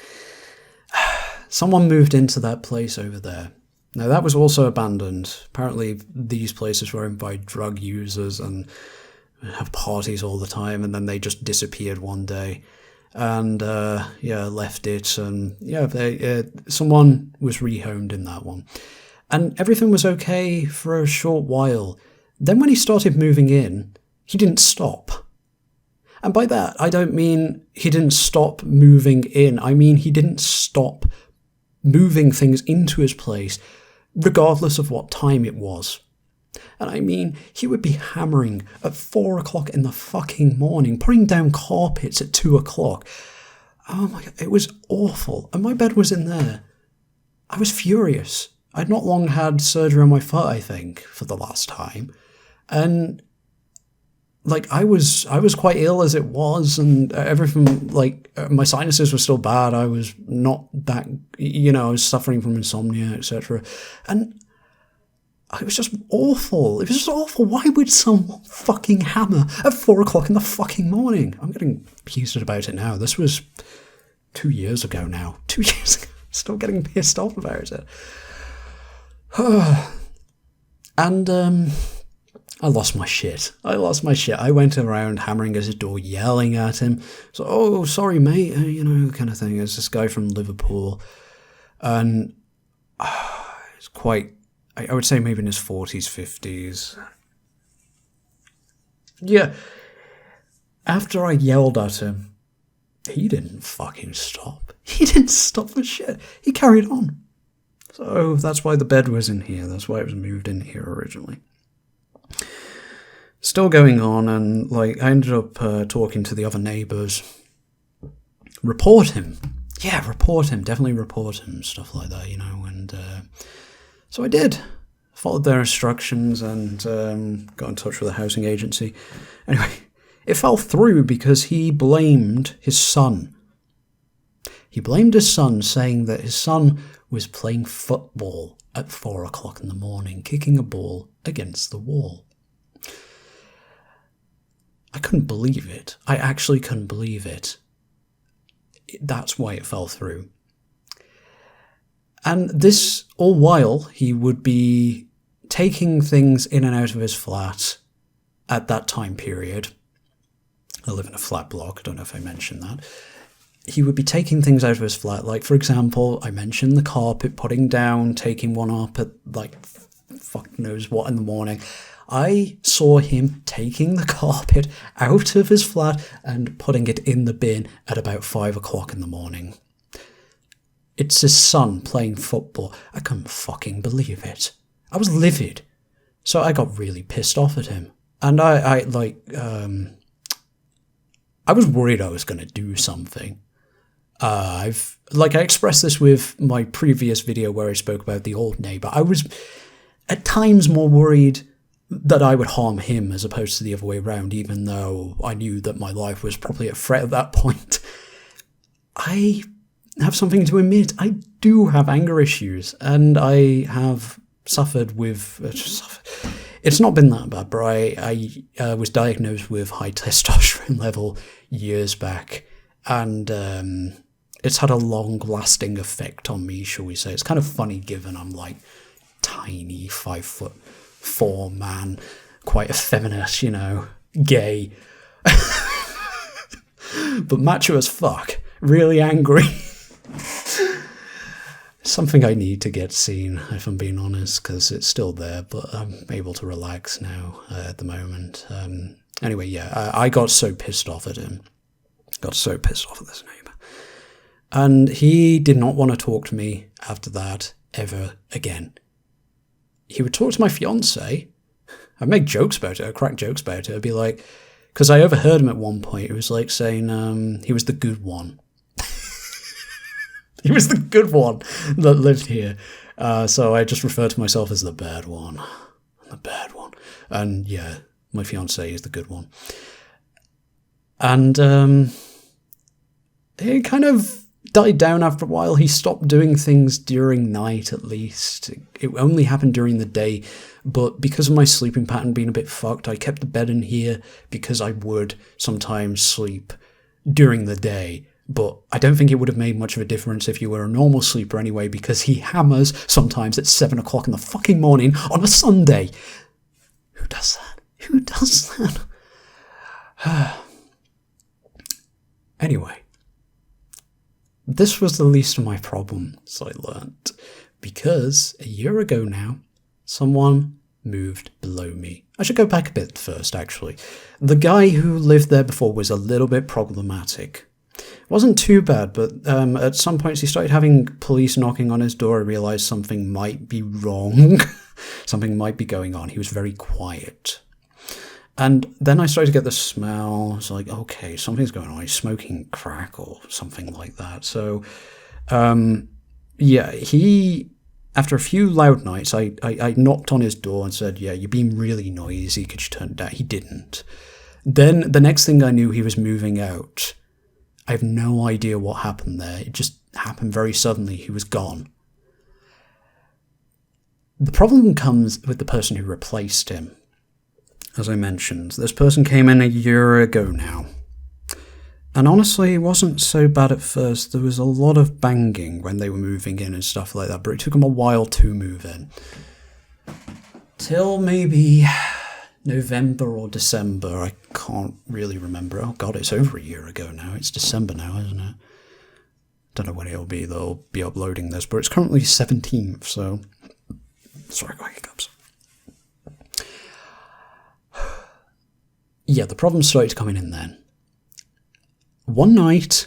Someone moved into that place over there. Now, that was also abandoned. Apparently, these places were owned by drug users and have parties all the time, and then they just disappeared one day. And, left it, and, someone was rehomed in that one. And everything was okay for a short while. Then when he started moving in, he didn't stop. And by that, I don't mean he didn't stop moving in. I mean he didn't stop moving things into his place, regardless of what time it was. And I mean, he would be hammering at 4 o'clock in the fucking morning, putting down carpets at 2 o'clock. Oh my God, it was awful. And my bed was in there. I was furious. I'd not long had surgery on my foot, I think, for the last time. And I was quite ill as it was, and everything, my sinuses were still bad. I was not that, I was suffering from insomnia, etc. And it was just awful. It was just awful. Why would someone fucking hammer at 4 o'clock in the fucking morning? I'm getting heated about it now. This was 2 years ago now. 2 years ago. Still getting pissed off about it. And, I lost my shit. I went around hammering at his door, yelling at him. So, oh, sorry, mate, kind of thing. It's this guy from Liverpool. And it's quite, I would say maybe in his 40s, 50s. Yeah. After I yelled at him, he didn't fucking stop. He didn't stop for shit. He carried on. So that's why the bed was in here. That's why it was moved in here originally. Still going on, and I ended up talking to the other neighbours. Report him. Yeah, report him. Definitely report him. Stuff like that, and so I did. Followed their instructions and got in touch with the housing agency. Anyway, it fell through because he blamed his son. He blamed his son, saying that his son was playing football at 4 o'clock in the morning, kicking a ball against the wall. I couldn't believe it. I actually couldn't believe it. That's why it fell through. And this, all while, he would be taking things in and out of his flat at that time period. I live in a flat block, I don't know if I mentioned that. He would be taking things out of his flat, like, for example, I mentioned the carpet, putting down, taking one up at, fuck knows what in the morning. I saw him taking the carpet out of his flat and putting it in the bin at about 5 o'clock in the morning. It's his son playing football. I couldn't fucking believe it. I was livid. So I got really pissed off at him. And I was worried I was going to do something. I expressed this with my previous video where I spoke about the old neighbour. I was at times more worried that I would harm him as opposed to the other way around, even though I knew that my life was probably at threat at that point. I have something to admit. I do have anger issues, and I have suffered with... It's not been that bad, but I was diagnosed with high testosterone level years back, and it's had a long-lasting effect on me, shall we say. It's kind of funny given I'm tiny, 5'4" man, quite effeminate, gay, but macho as fuck, really angry. Something I need to get seen, if I'm being honest, because it's still there, but I'm able to relax now at the moment. Anyway, yeah, I got so pissed off at him. Got so pissed off at this neighbour. And he did not want to talk to me after that ever again. He would talk to my fiancée. I'd make jokes about it. I'd crack jokes about it. I'd be like... Because I overheard him at one point. It was saying he was the good one. He was the good one that lived here. So I just refer to myself as the bad one. The bad one. And yeah, my fiancée is the good one. And it kind of died down after a while. He stopped doing things during night, at least. It only happened during the day, but because of my sleeping pattern being a bit fucked, I kept the bed in here because I would sometimes sleep during the day. But I don't think it would have made much of a difference if you were a normal sleeper anyway, because he hammers sometimes at 7 o'clock in the fucking morning on a Sunday. Who does that? Who does that? Anyway, this was the least of my problems, I learnt, because a year ago now, someone moved below me. I should go back a bit first, actually. The guy who lived there before was a little bit problematic. It wasn't too bad, but at some points he started having police knocking on his door. I realised something might be wrong. Something might be going on. He was very quiet. And then I started to get the smell. It's like, okay, something's going on. He's smoking crack or something like that. So, yeah, after a few loud nights, I knocked on his door and said, yeah, you're being really noisy. Could you turn it down? He didn't. Then the next thing I knew, he was moving out. I have no idea what happened there. It just happened very suddenly. He was gone. The problem comes with the person who replaced him. As I mentioned, this person came in a year ago now. And honestly, it wasn't so bad at first. There was a lot of banging when they were moving in and stuff like that, but it took them a while to move in. Till maybe November or December, I can't really remember. Oh god, it's over a year ago now. It's December now, isn't it? Don't know when it'll be. They'll be uploading this, but it's currently 17th, so... Sorry, I got hiccups. Yeah, the problem started coming in then. One night,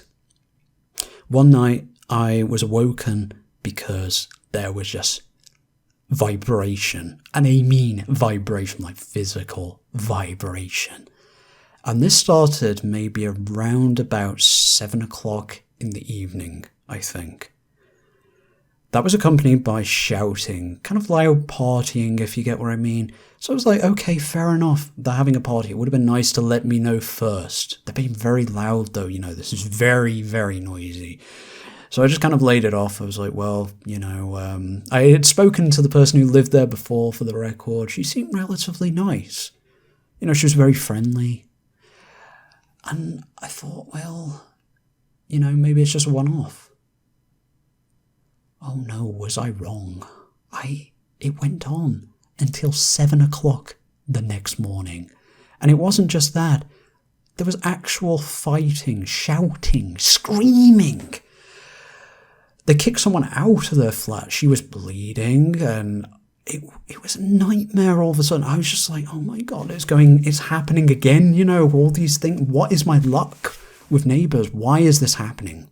I was awoken because there was just vibration. And I mean vibration, like physical vibration. And this started maybe around about 7 o'clock in the evening, I think. That was accompanied by shouting, kind of loud partying, if you get what I mean. So I was like, okay, fair enough, they're having a party. It would have been nice to let me know first. They're being very loud, though, this is very, very noisy. So I just kind of laid it off. I was like, well, I had spoken to the person who lived there before, for the record. She seemed relatively nice. She was very friendly. And I thought, well, maybe it's just a one-off. Oh no, was I wrong? It went on until 7 o'clock the next morning. And it wasn't just that. There was actual fighting, shouting, screaming. They kicked someone out of their flat. She was bleeding, and it was a nightmare all of a sudden. I was just like, oh my god, it's happening again, all these things. What is my luck with neighbours? Why is this happening?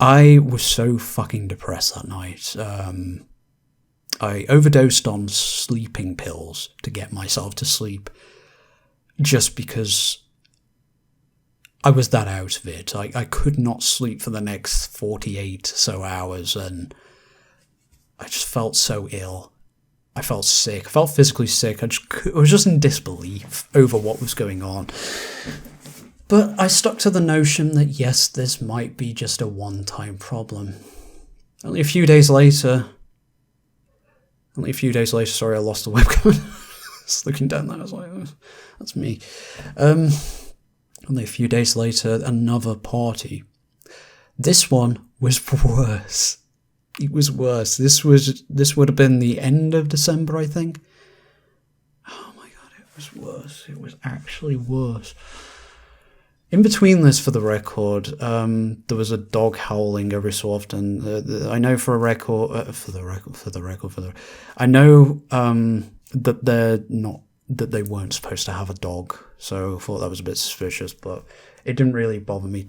I was so fucking depressed that night. I overdosed on sleeping pills to get myself to sleep, just because I was that out of it. I could not sleep for the next 48 so hours, and I just felt so ill. I felt sick. I felt physically sick. I was just in disbelief over what was going on. But I stuck to the notion that, yes, this might be just a one-time problem. Only a few days later, sorry, I lost the webcam. Just looking down there, I was like, oh, that's me. Only a few days later, another party. This one was worse. It was worse. This would have been the end of December, I think. Oh my god, it was worse. It was actually worse. In between this, for the record, there was a dog howling every so often. I know for a record, I know that they weren't supposed to have a dog, so I thought that was a bit suspicious, but it didn't really bother me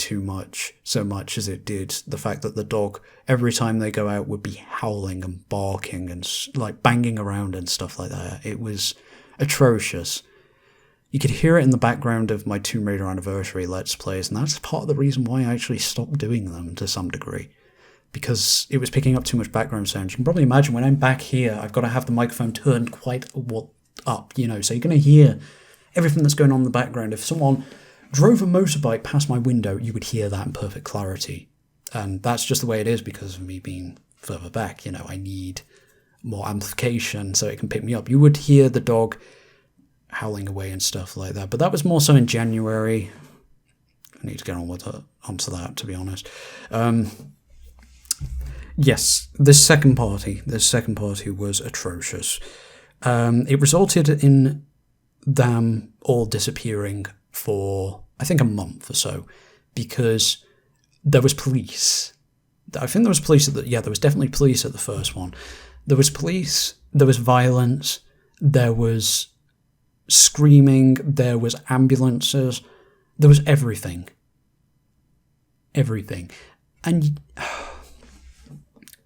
so much as it did the fact that the dog, every time they go out, would be howling and barking and like banging around and stuff like that. It was atrocious. You could hear it in the background of my Tomb Raider Anniversary Let's Plays, and that's part of the reason why I actually stopped doing them to some degree. Because it was picking up too much background sound. You can probably imagine when I'm back here, I've got to have the microphone turned quite up, so you're going to hear everything that's going on in the background. If someone drove a motorbike past my window, you would hear that in perfect clarity. And that's just the way it is because of me being further back. I need more amplification so it can pick me up. You would hear the dog howling away and stuff like that. But that was more so in January. I need to get onto that, to be honest. Yes, this second party was atrocious. It resulted in them all disappearing for, I think, a month or so, because there was police. I think there was police there was definitely police at the first one. There was police, there was violence, there was screaming, there was ambulances, there was everything. Everything. And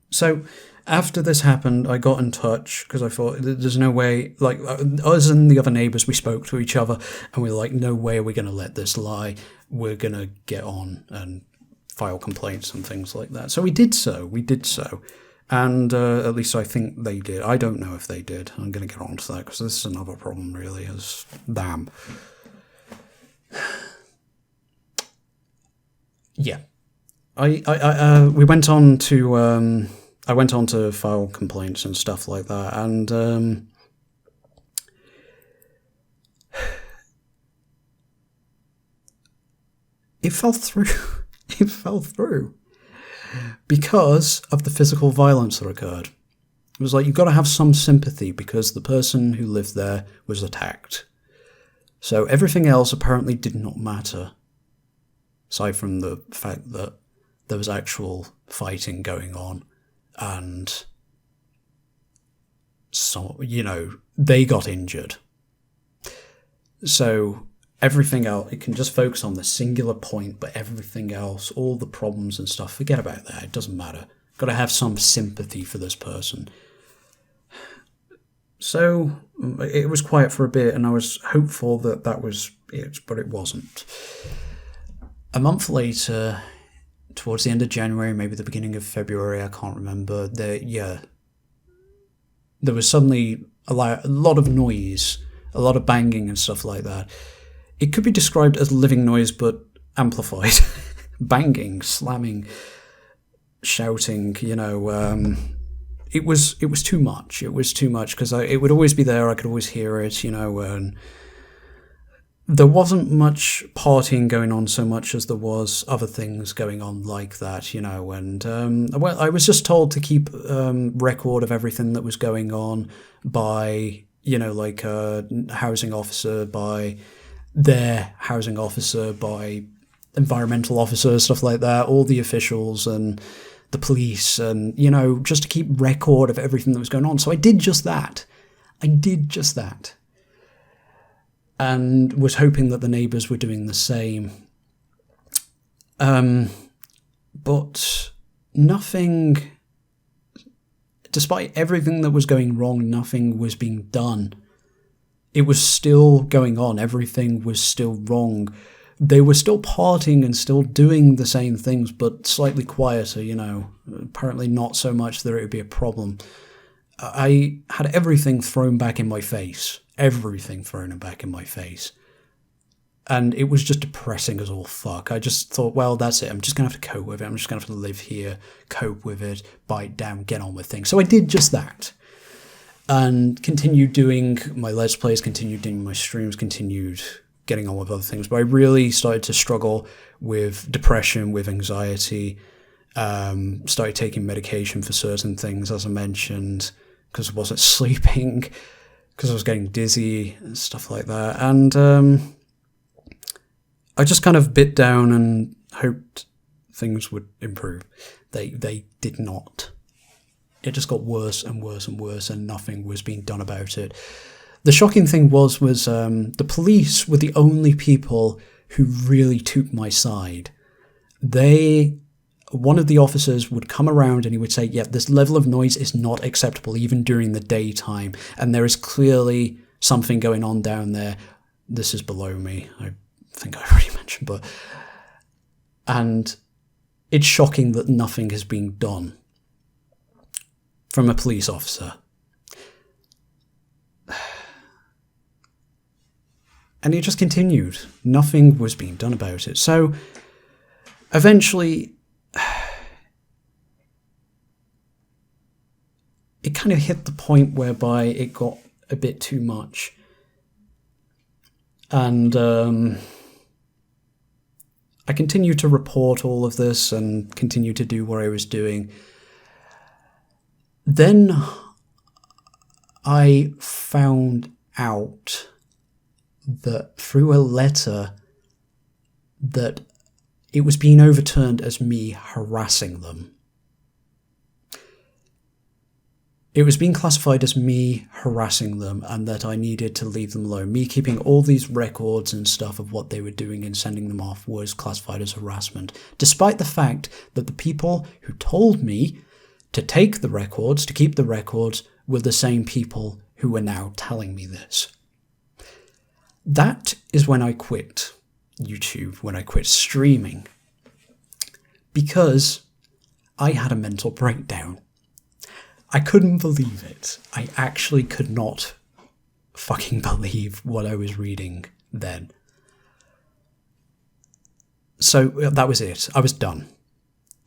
so after this happened, I got in touch because I thought there's no way, like, us and the other neighbours, we spoke to each other and we were like, no way are we going to let this lie. We're going to get on and file complaints and things like that. So we did so. And at least I think they did. I don't know if they did. I'm going to get on to that because this is another problem, really, is damn. Yeah. We went on to... I went on to file complaints and stuff like that, and it fell through. It fell through because of the physical violence that occurred. It was like, you've got to have some sympathy because the person who lived there was attacked. So everything else apparently did not matter, aside from the fact that there was actual fighting going on. And so, they got injured. So everything else, it can just focus on the singular point, but everything else, all the problems and stuff, forget about that. It doesn't matter. Got to have some sympathy for this person. So it was quiet for a bit, and I was hopeful that was it, but it wasn't. A month later, towards the end of January, maybe the beginning of February, I can't remember, there was suddenly a lot of noise, a lot of banging and stuff like that. It could be described as living noise, but amplified. Banging, slamming, shouting, it was too much. It was too much, because it would always be there, I could always hear it, and there wasn't much partying going on so much as there was other things going on like that, and I was just told to keep record of everything that was going on by, a housing officer, by their housing officer, by environmental officers, stuff like that, all the officials and the police, and, just to keep record of everything that was going on. So I did just that. And was hoping that the neighbours were doing the same. But nothing, despite everything that was going wrong, nothing was being done. It was still going on. Everything was still wrong. They were still partying and still doing the same things, but slightly quieter, apparently not so much that it would be a problem. I had everything thrown back in my face. Everything thrown back in my face. And it was just depressing as all fuck. I just thought, well, that's it. I'm just going to have to cope with it. I'm just going to have to live here, cope with it, bite down, get on with things. So I did just that. And continued doing my Let's Plays, continued doing my streams, continued getting on with other things. But I really started to struggle with depression, with anxiety. Started taking medication for certain things, as I mentioned, because I wasn't sleeping, because I was getting dizzy and stuff like that. And I just kind of bit down and hoped things would improve. They did not. It just got worse and worse and worse, and nothing was being done about it. The shocking thing was the police were the only people who really took my side. One of the officers would come around and he would say, yeah, this level of noise is not acceptable even during the daytime, and there is clearly something going on down there. This is below me. I think I already mentioned, and it's shocking that nothing has been done from a police officer. And it just continued. Nothing was being done about it. So eventually, it kind of hit the point whereby it got a bit too much. And I continued to report all of this and continue to do what I was doing. Then I found out that through a letter that it was being overturned as me harassing them. It was being classified as me harassing them and that I needed to leave them alone. Me keeping all these records and stuff of what they were doing and sending them off was classified as harassment, despite the fact that the people who told me to take the records, to keep the records, were the same people who were now telling me this. That is when I quit YouTube, when I quit streaming, because I had a mental breakdown. I couldn't believe it. I actually could not fucking believe what I was reading then. So that was it. I was done.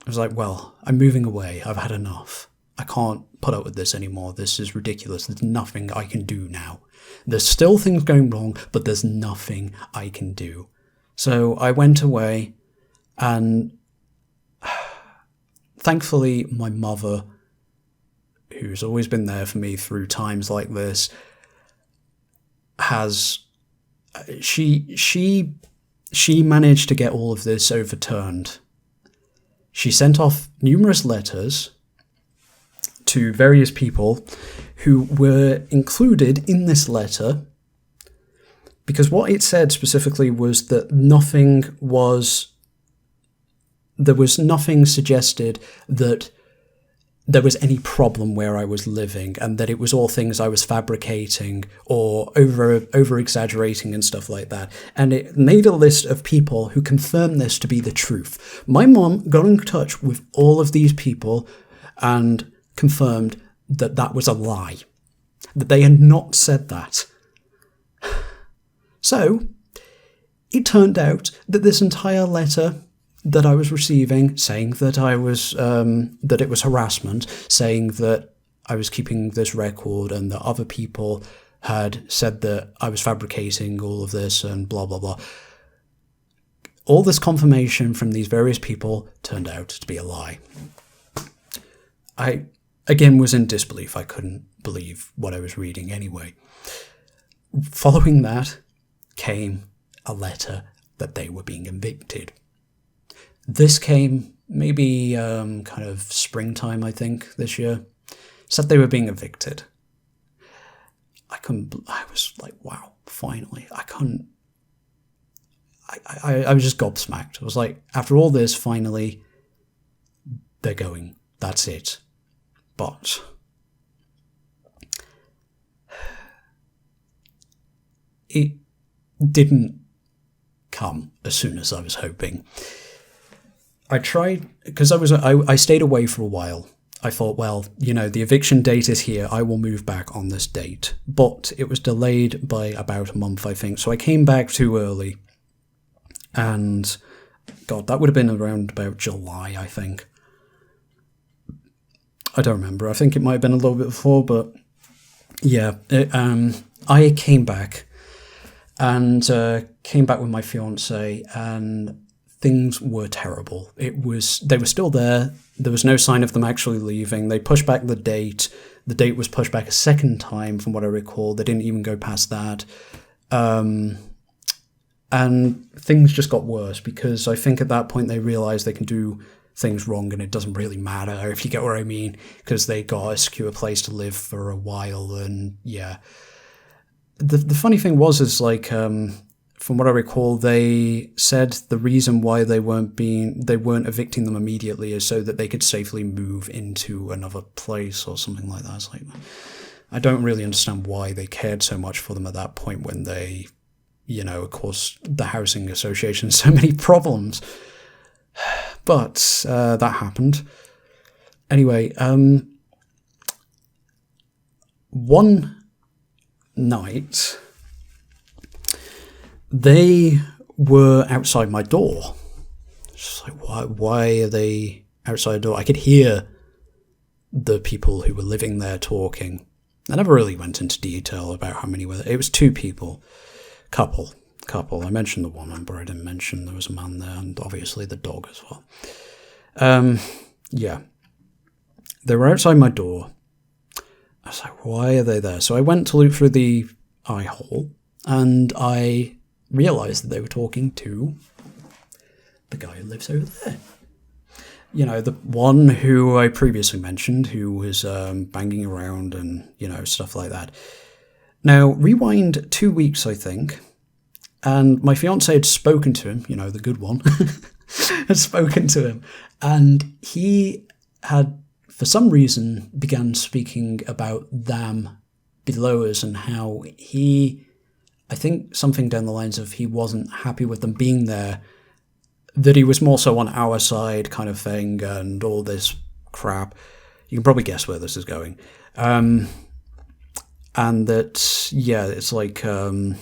I was like, well, I'm moving away. I've had enough. I can't put up with this anymore. This is ridiculous. There's nothing I can do now. There's still things going wrong, but there's nothing I can do. So I went away, and thankfully my mother, who's always been there for me through times like this, she managed to get all of this overturned. She sent off numerous letters to various people who were included in this letter, because what it said specifically was that there was nothing suggested that there was any problem where I was living, and that it was all things I was fabricating or over-exaggerating and stuff like that. And it made a list of people who confirmed this to be the truth. My mom got in touch with all of these people and confirmed that that was a lie, that they had not said that. So it turned out that this entire letter that I was receiving, saying that I was that it was harassment, saying that I was keeping this record and that other people had said that I was fabricating all of this and blah blah blah. All this confirmation from these various people turned out to be a lie. I again was in disbelief. I couldn't believe what I was reading anyway. Following that came a letter that they were being evicted. This came maybe kind of springtime, I think, this year. Said they were being evicted. I was like, wow, finally. I was just gobsmacked. I was like, after all this, finally, they're going. That's it. But it didn't come as soon as I was hoping. I tried, because I stayed away for a while. I thought, well, the eviction date is here. I will move back on this date. But it was delayed by about a month, I think. So I came back too early. And, God, that would have been around about July, I think. I don't remember. I think it might have been a little bit before, but yeah. I came back and came back with my fiancé, and things were terrible. They were still there. There was no sign of them actually leaving. They pushed back the date. The date was pushed back a second time, from what I recall. They didn't even go past that. And things just got worse, because I think at that point they realised they can do things wrong and it doesn't really matter, if you get what I mean, because they got a secure place to live for a while. And yeah. The funny thing is like, from what I recall, they said the reason why they weren't evicting them immediately is so that they could safely move into another place or something like that. It's like, I don't really understand why they cared so much for them at that point, when they, of course, the housing association has so many problems. But that happened. Anyway, one night, they were outside my door. Just like, why are they outside the door? I could hear the people who were living there talking. I never really went into detail about how many were there. It was 2 people. Couple. I mentioned the woman, but I didn't mention there was a man there, and obviously the dog as well. Yeah. They were outside my door. I was like, why are they there? So I went to look through the eye hole, and I realised that they were talking to the guy who lives over there. You know, the one who I previously mentioned, who was banging around and, you know, stuff like that. Now, rewind 2 weeks, I think, and my fiancé had spoken to him, you know, the good one, had spoken to him, and he had, for some reason, began speaking about them below us and how he, I think something down the lines of he wasn't happy with them being there, that he was more so on our side kind of thing and all this crap. You can probably guess where this is going. And that, yeah, it's like... sorry,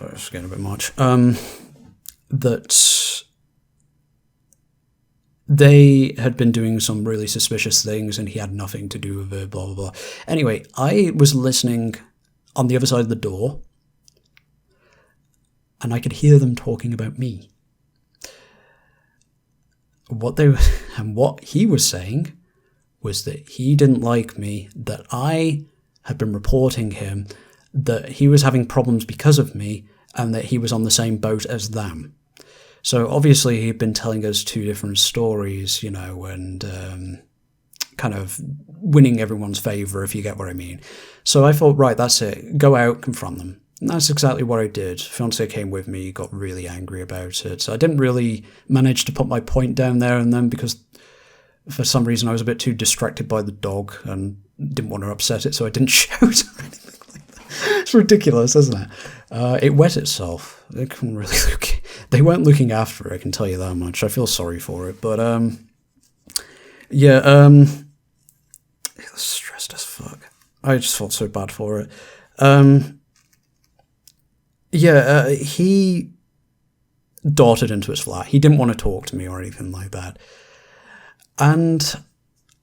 it's getting a bit much. That they had been doing some really suspicious things and he had nothing to do with it, blah, blah, blah. Anyway, I was listening on the other side of the door, and I could hear them talking about me. What he was saying was that he didn't like me, that I had been reporting him, that he was having problems because of me, and that he was on the same boat as them. So obviously he'd been telling us 2 different stories, you know, and kind of winning everyone's favour, if you get what I mean. So I thought, right, that's it. Go out, confront them. And that's exactly what I did. Fiancé came with me, got really angry about it. So I didn't really manage to put my point down there and then because for some reason I was a bit too distracted by the dog and didn't want to upset it, so I didn't shout or anything like that. It's ridiculous, isn't it? It wet itself. They couldn't really look. They weren't looking after it, I can tell you that much. I feel sorry for it, but yeah, it was stressed as fuck. I just felt so bad for it. Yeah, he darted into his flat. He didn't want to talk to me or anything like that. And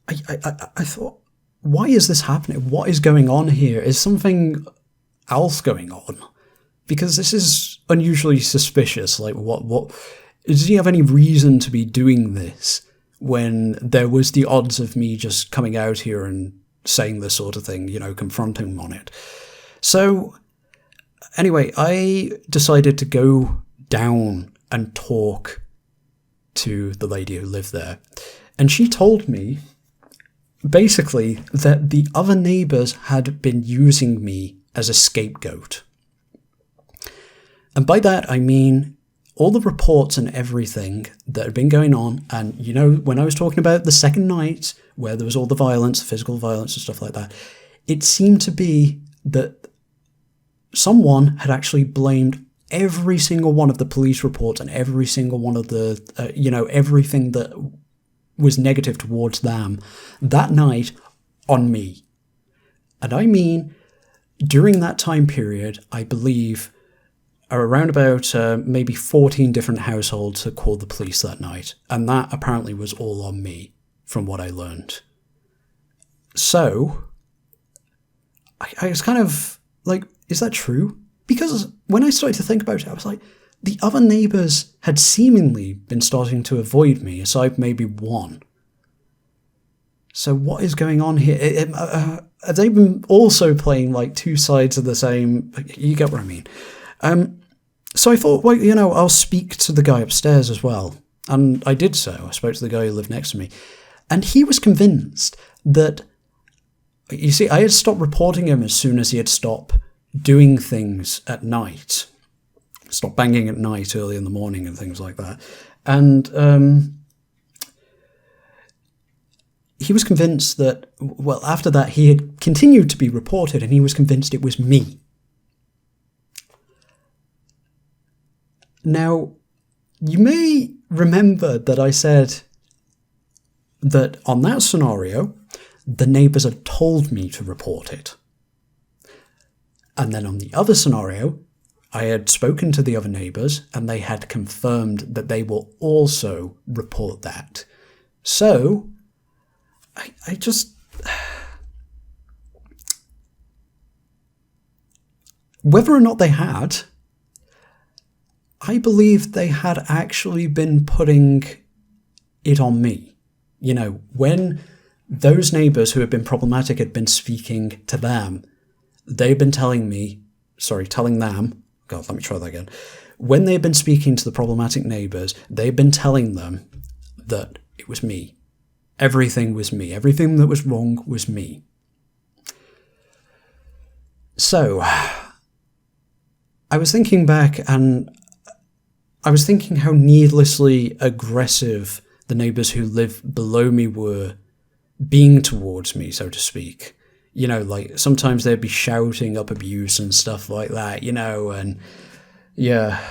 I thought, why is this happening? What is going on here? Is something else going on? Because this is unusually suspicious. Like, what does he have any reason to be doing this when there was the odds of me just coming out here and saying this sort of thing, you know, confronting him on it? So anyway, I decided to go down and talk to the lady who lived there. And she told me, basically, that the other neighbours had been using me as a scapegoat. And by that, I mean all the reports and everything that had been going on. And, you know, when I was talking about the second night, where there was all the violence, physical violence and stuff like that, it seemed to be that someone had actually blamed every single one of the police reports and every single one of the, everything that was negative towards them that night on me. And I mean, during that time period, I believe around about maybe 14 different households had called the police that night. And that apparently was all on me, from what I learned. So, I was kind of like, is that true? Because when I started to think about it, I was like, the other neighbours had seemingly been starting to avoid me, aside maybe one. So what is going on here? Have they been also playing like 2 sides of the same... You get what I mean. So I thought, well, you know, I'll speak to the guy upstairs as well. And I did so. I spoke to the guy who lived next to me. And he was convinced that... You see, I had stopped reporting him as soon as he had stopped doing things at night. Stopped banging at night early in the morning and things like that. And he was convinced that, well, after that, he had continued to be reported and he was convinced it was me. Now, you may remember that I said that on that scenario, the neighbours had told me to report it. And then on the other scenario, I had spoken to the other neighbours and they had confirmed that they will also report that. So, I just... Whether or not they had, I believe they had actually been putting it on me. You know, when those neighbours who had been problematic had been speaking to them, they've been telling them, God, let me try that again. When they've been speaking to the problematic neighbours, they've been telling them that it was me. Everything was me. Everything that was wrong was me. So, I was thinking back and I was thinking how needlessly aggressive the neighbours who live below me were being towards me, so to speak. You know, like, sometimes they'd be shouting up abuse and stuff like that, you know, and yeah.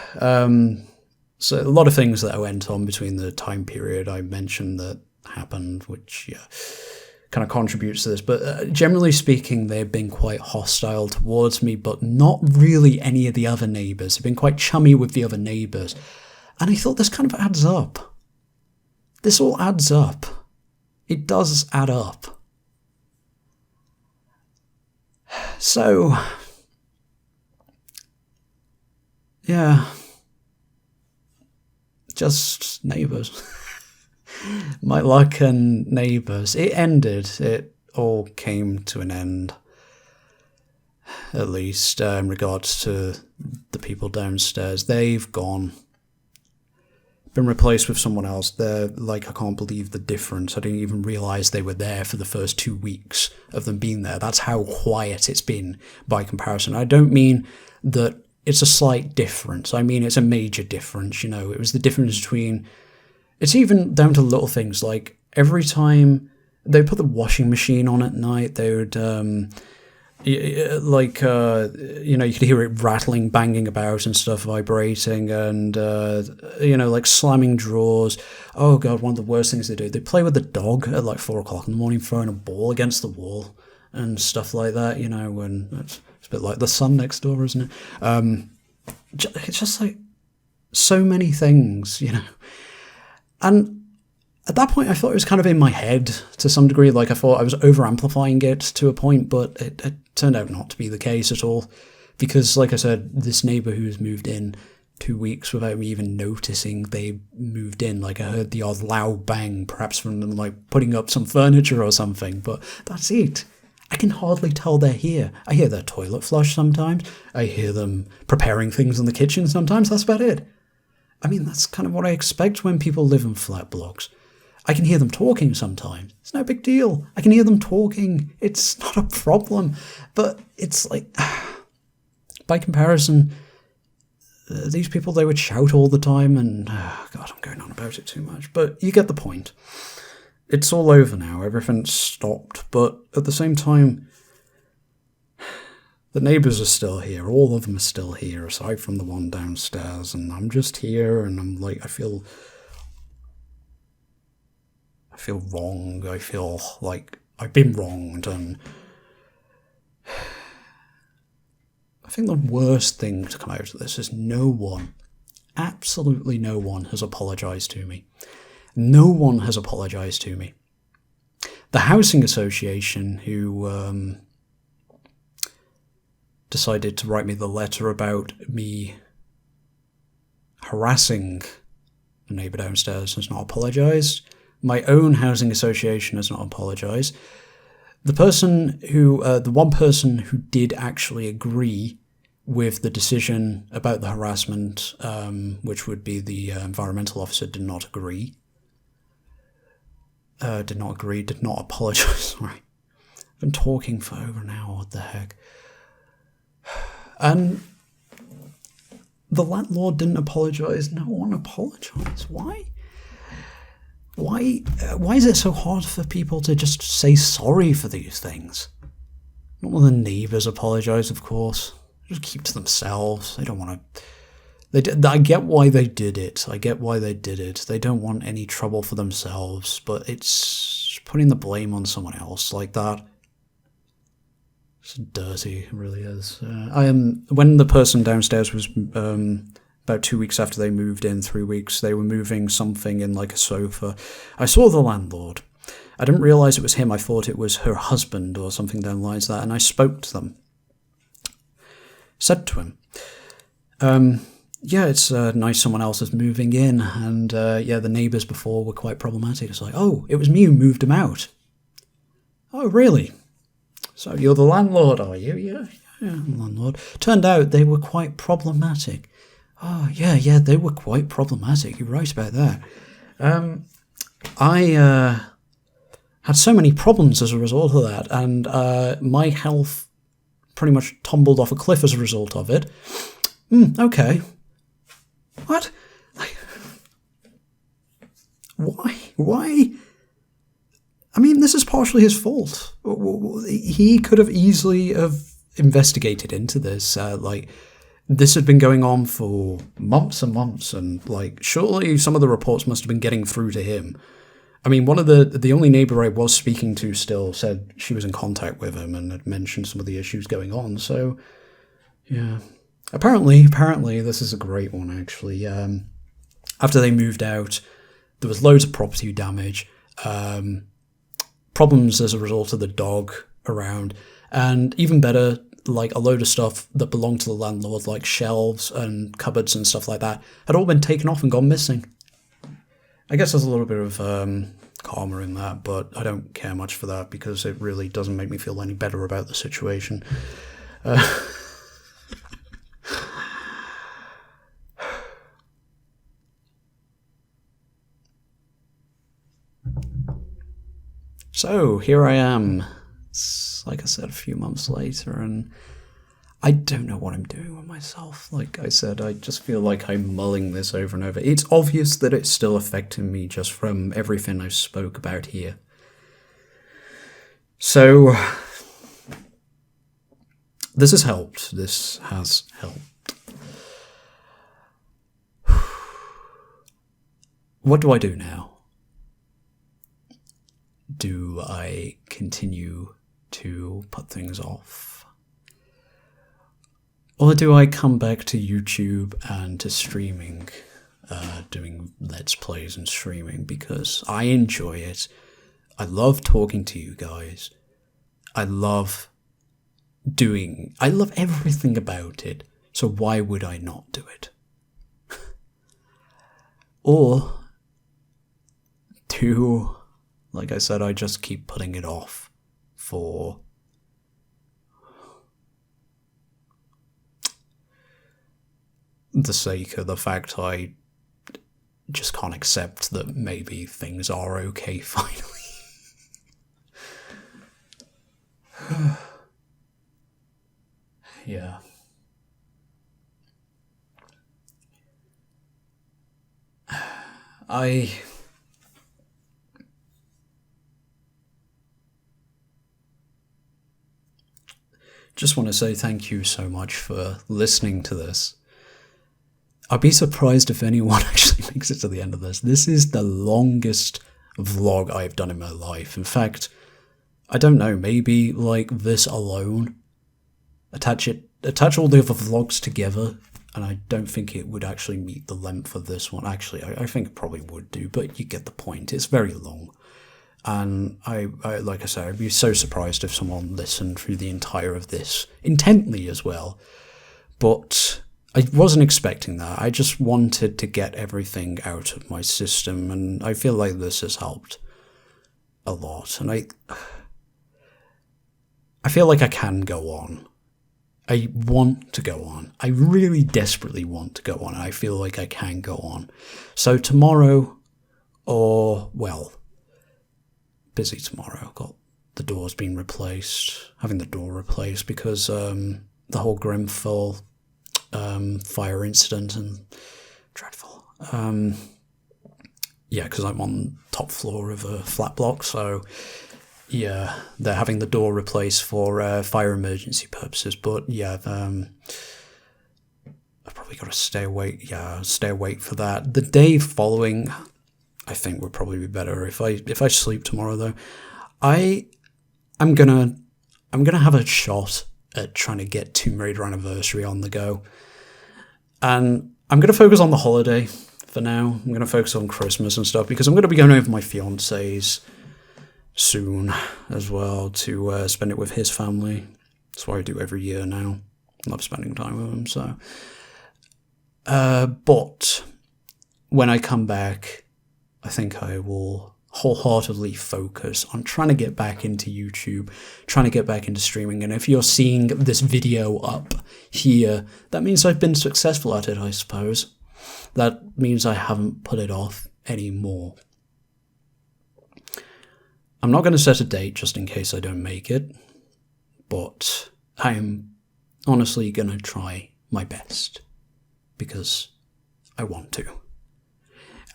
So a lot of things that went on between the time period I mentioned that happened, which, yeah, kind of contributes to this. But generally speaking, they've been quite hostile towards me, but not really any of the other neighbours. They've been quite chummy with the other neighbours. And I thought this kind of adds up. This all adds up. It does add up. So, yeah, just neighbours. My luck and neighbours. It ended. It all came to an end. At least in regards to the people downstairs. They've gone. Been replaced with someone else. They're like, I can't believe the difference. I didn't even realise they were there for the first 2 weeks of them being there. That's how quiet it's been by comparison. I don't mean that it's a slight difference. I mean it's a major difference, you know. It was the difference between... It's even down to little things, like every time they put the washing machine on at night, they would... you know, you could hear it rattling, banging about and stuff, vibrating, and, you know, like slamming drawers. Oh, God, one of the worst things they do. They play with the dog at like 4 o'clock in the morning, throwing a ball against the wall and stuff like that, you know, and it's a bit like the sun next door, isn't it? It's just like so many things, you know. And at that point, I thought it was kind of in my head to some degree. Like, I thought I was over-amplifying it to a point, but it turned out not to be the case at all. Because, like I said, this neighbour who's moved in 2 weeks without me even noticing they moved in. Like, I heard the odd loud bang, perhaps from them, like, putting up some furniture or something. But that's it. I can hardly tell they're here. I hear their toilet flush sometimes. I hear them preparing things in the kitchen sometimes. That's about it. I mean, that's kind of what I expect when people live in flat blocks. I can hear them talking sometimes. It's no big deal. I can hear them talking. It's not a problem. But it's like, by comparison, these people, they would shout all the time and, God, I'm going on about it too much. But you get the point. It's all over now. Everything's stopped. But at the same time, the neighbours are still here. All of them are still here, aside from the one downstairs. And I'm just here and I'm like, I feel wrong. I feel like I've been wronged, and I think the worst thing to come out of this is no one, absolutely no one, has apologised to me. No one has apologised to me. The housing association who decided to write me the letter about me harassing the neighbour downstairs has not apologised. My own housing association has not apologised. The one person who did actually agree with the decision about the harassment, which would be the environmental officer, did not agree. Did not apologise, sorry. I've been talking for over an hour, what the heck. And the landlord didn't apologise, no one apologised. Why? Why is it so hard for people to just say sorry for these things? Not when the neighbours apologise, of course. Just keep to themselves. They don't want to... I get why they did it. They don't want any trouble for themselves, but it's putting the blame on someone else like that. It's dirty, it really is. When the person downstairs was about 2 weeks after they moved in, 3 weeks, they were moving something in like a sofa. I saw the landlord. I didn't realise it was him. I thought it was her husband or something down the lines of that, and I spoke to them. Said to him, yeah, it's nice someone else is moving in, and yeah, the neighbours before were quite problematic. It's like, oh, it was me who moved him out. Oh, really? So you're the landlord, are you? Yeah, I'm the landlord. Turned out they were quite problematic. Oh, yeah, they were quite problematic. You're right about that. I had so many problems as a result of that, and my health pretty much tumbled off a cliff as a result of it. Okay. What? Why? I mean, this is partially his fault. He could have easily have investigated into this. This had been going on for months and months, and surely some of the reports must have been getting through to him. I mean, one of the only neighbour I was speaking to still said she was in contact with him and had mentioned some of the issues going on. So, yeah. Apparently, this is a great one, actually. After they moved out, there was loads of property damage, problems as a result of the dog around, and even better, a load of stuff that belonged to the landlord, like shelves and cupboards and stuff like that, had all been taken off and gone missing. I guess there's a little bit of karma in that, but I don't care much for that because it really doesn't make me feel any better about the situation. So here I am. It's, like I said, a few months later, and I don't know what I'm doing with myself. Like I said, I just feel like I'm mulling this over and over. It's obvious that it's still affecting me just from everything I spoke about here. So, this has helped. This has helped. What do I do now? Do I continue to put things off? Or do I come back to YouTube and to streaming, doing Let's Plays and streaming, because I enjoy it. I love talking to you guys. I love everything about it, so why would I not do it? Or do, like I said, I just keep putting it off for the sake of the fact I just can't accept that maybe things are okay finally. Yeah. I just want to say thank you so much for listening to this. I'd be surprised if anyone actually makes it to the end of this. This is the longest vlog I've done in my life. In fact, I don't know, maybe this alone, attach all the other vlogs together, and I don't think it would actually meet the length of this one. Actually, I think it probably would do, but you get the point. It's very long. And I like I said, I'd be so surprised if someone listened through the entire of this intently as well. But I wasn't expecting that. I just wanted to get everything out of my system, and I feel like this has helped a lot. And I feel like I can go on. I want to go on. I really desperately want to go on, and I feel like I can go on. So tomorrow, or, well, busy tomorrow. Got the doors being replaced, having the door replaced because the whole Grenfell fire incident, and dreadful. Yeah, because I'm on top floor of a flat block, so yeah, they're having the door replaced for fire emergency purposes. But yeah, I've probably got to stay awake. Yeah, stay awake for that. The day following, I think would probably be better if I sleep tomorrow though. I I'm going to have a shot at trying to get Tomb Raider Anniversary on the go. And I'm going to focus on the holiday for now. I'm going to focus on Christmas and stuff because I'm going to be going over my fiance's soon as well to spend it with his family. That's what I do every year now. I love spending time with him, so. But when I come back, I think I will wholeheartedly focus on trying to get back into YouTube, trying to get back into streaming. And if you're seeing this video up here, that means I've been successful at it, I suppose. That means I haven't put it off anymore. I'm not going to set a date just in case I don't make it, but I'm honestly going to try my best because I want to,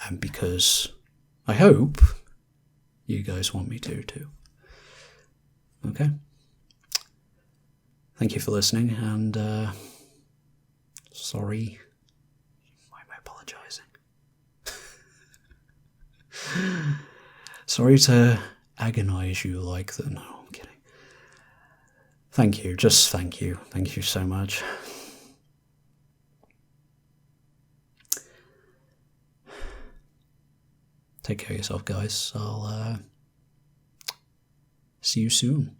and because I hope you guys want me to too. Okay? Thank you for listening, and sorry. Why am I apologizing? Sorry to agonize you like that. No, I'm kidding. Thank you. Just thank you. Thank you so much. Take care of yourself, guys. I'll see you soon.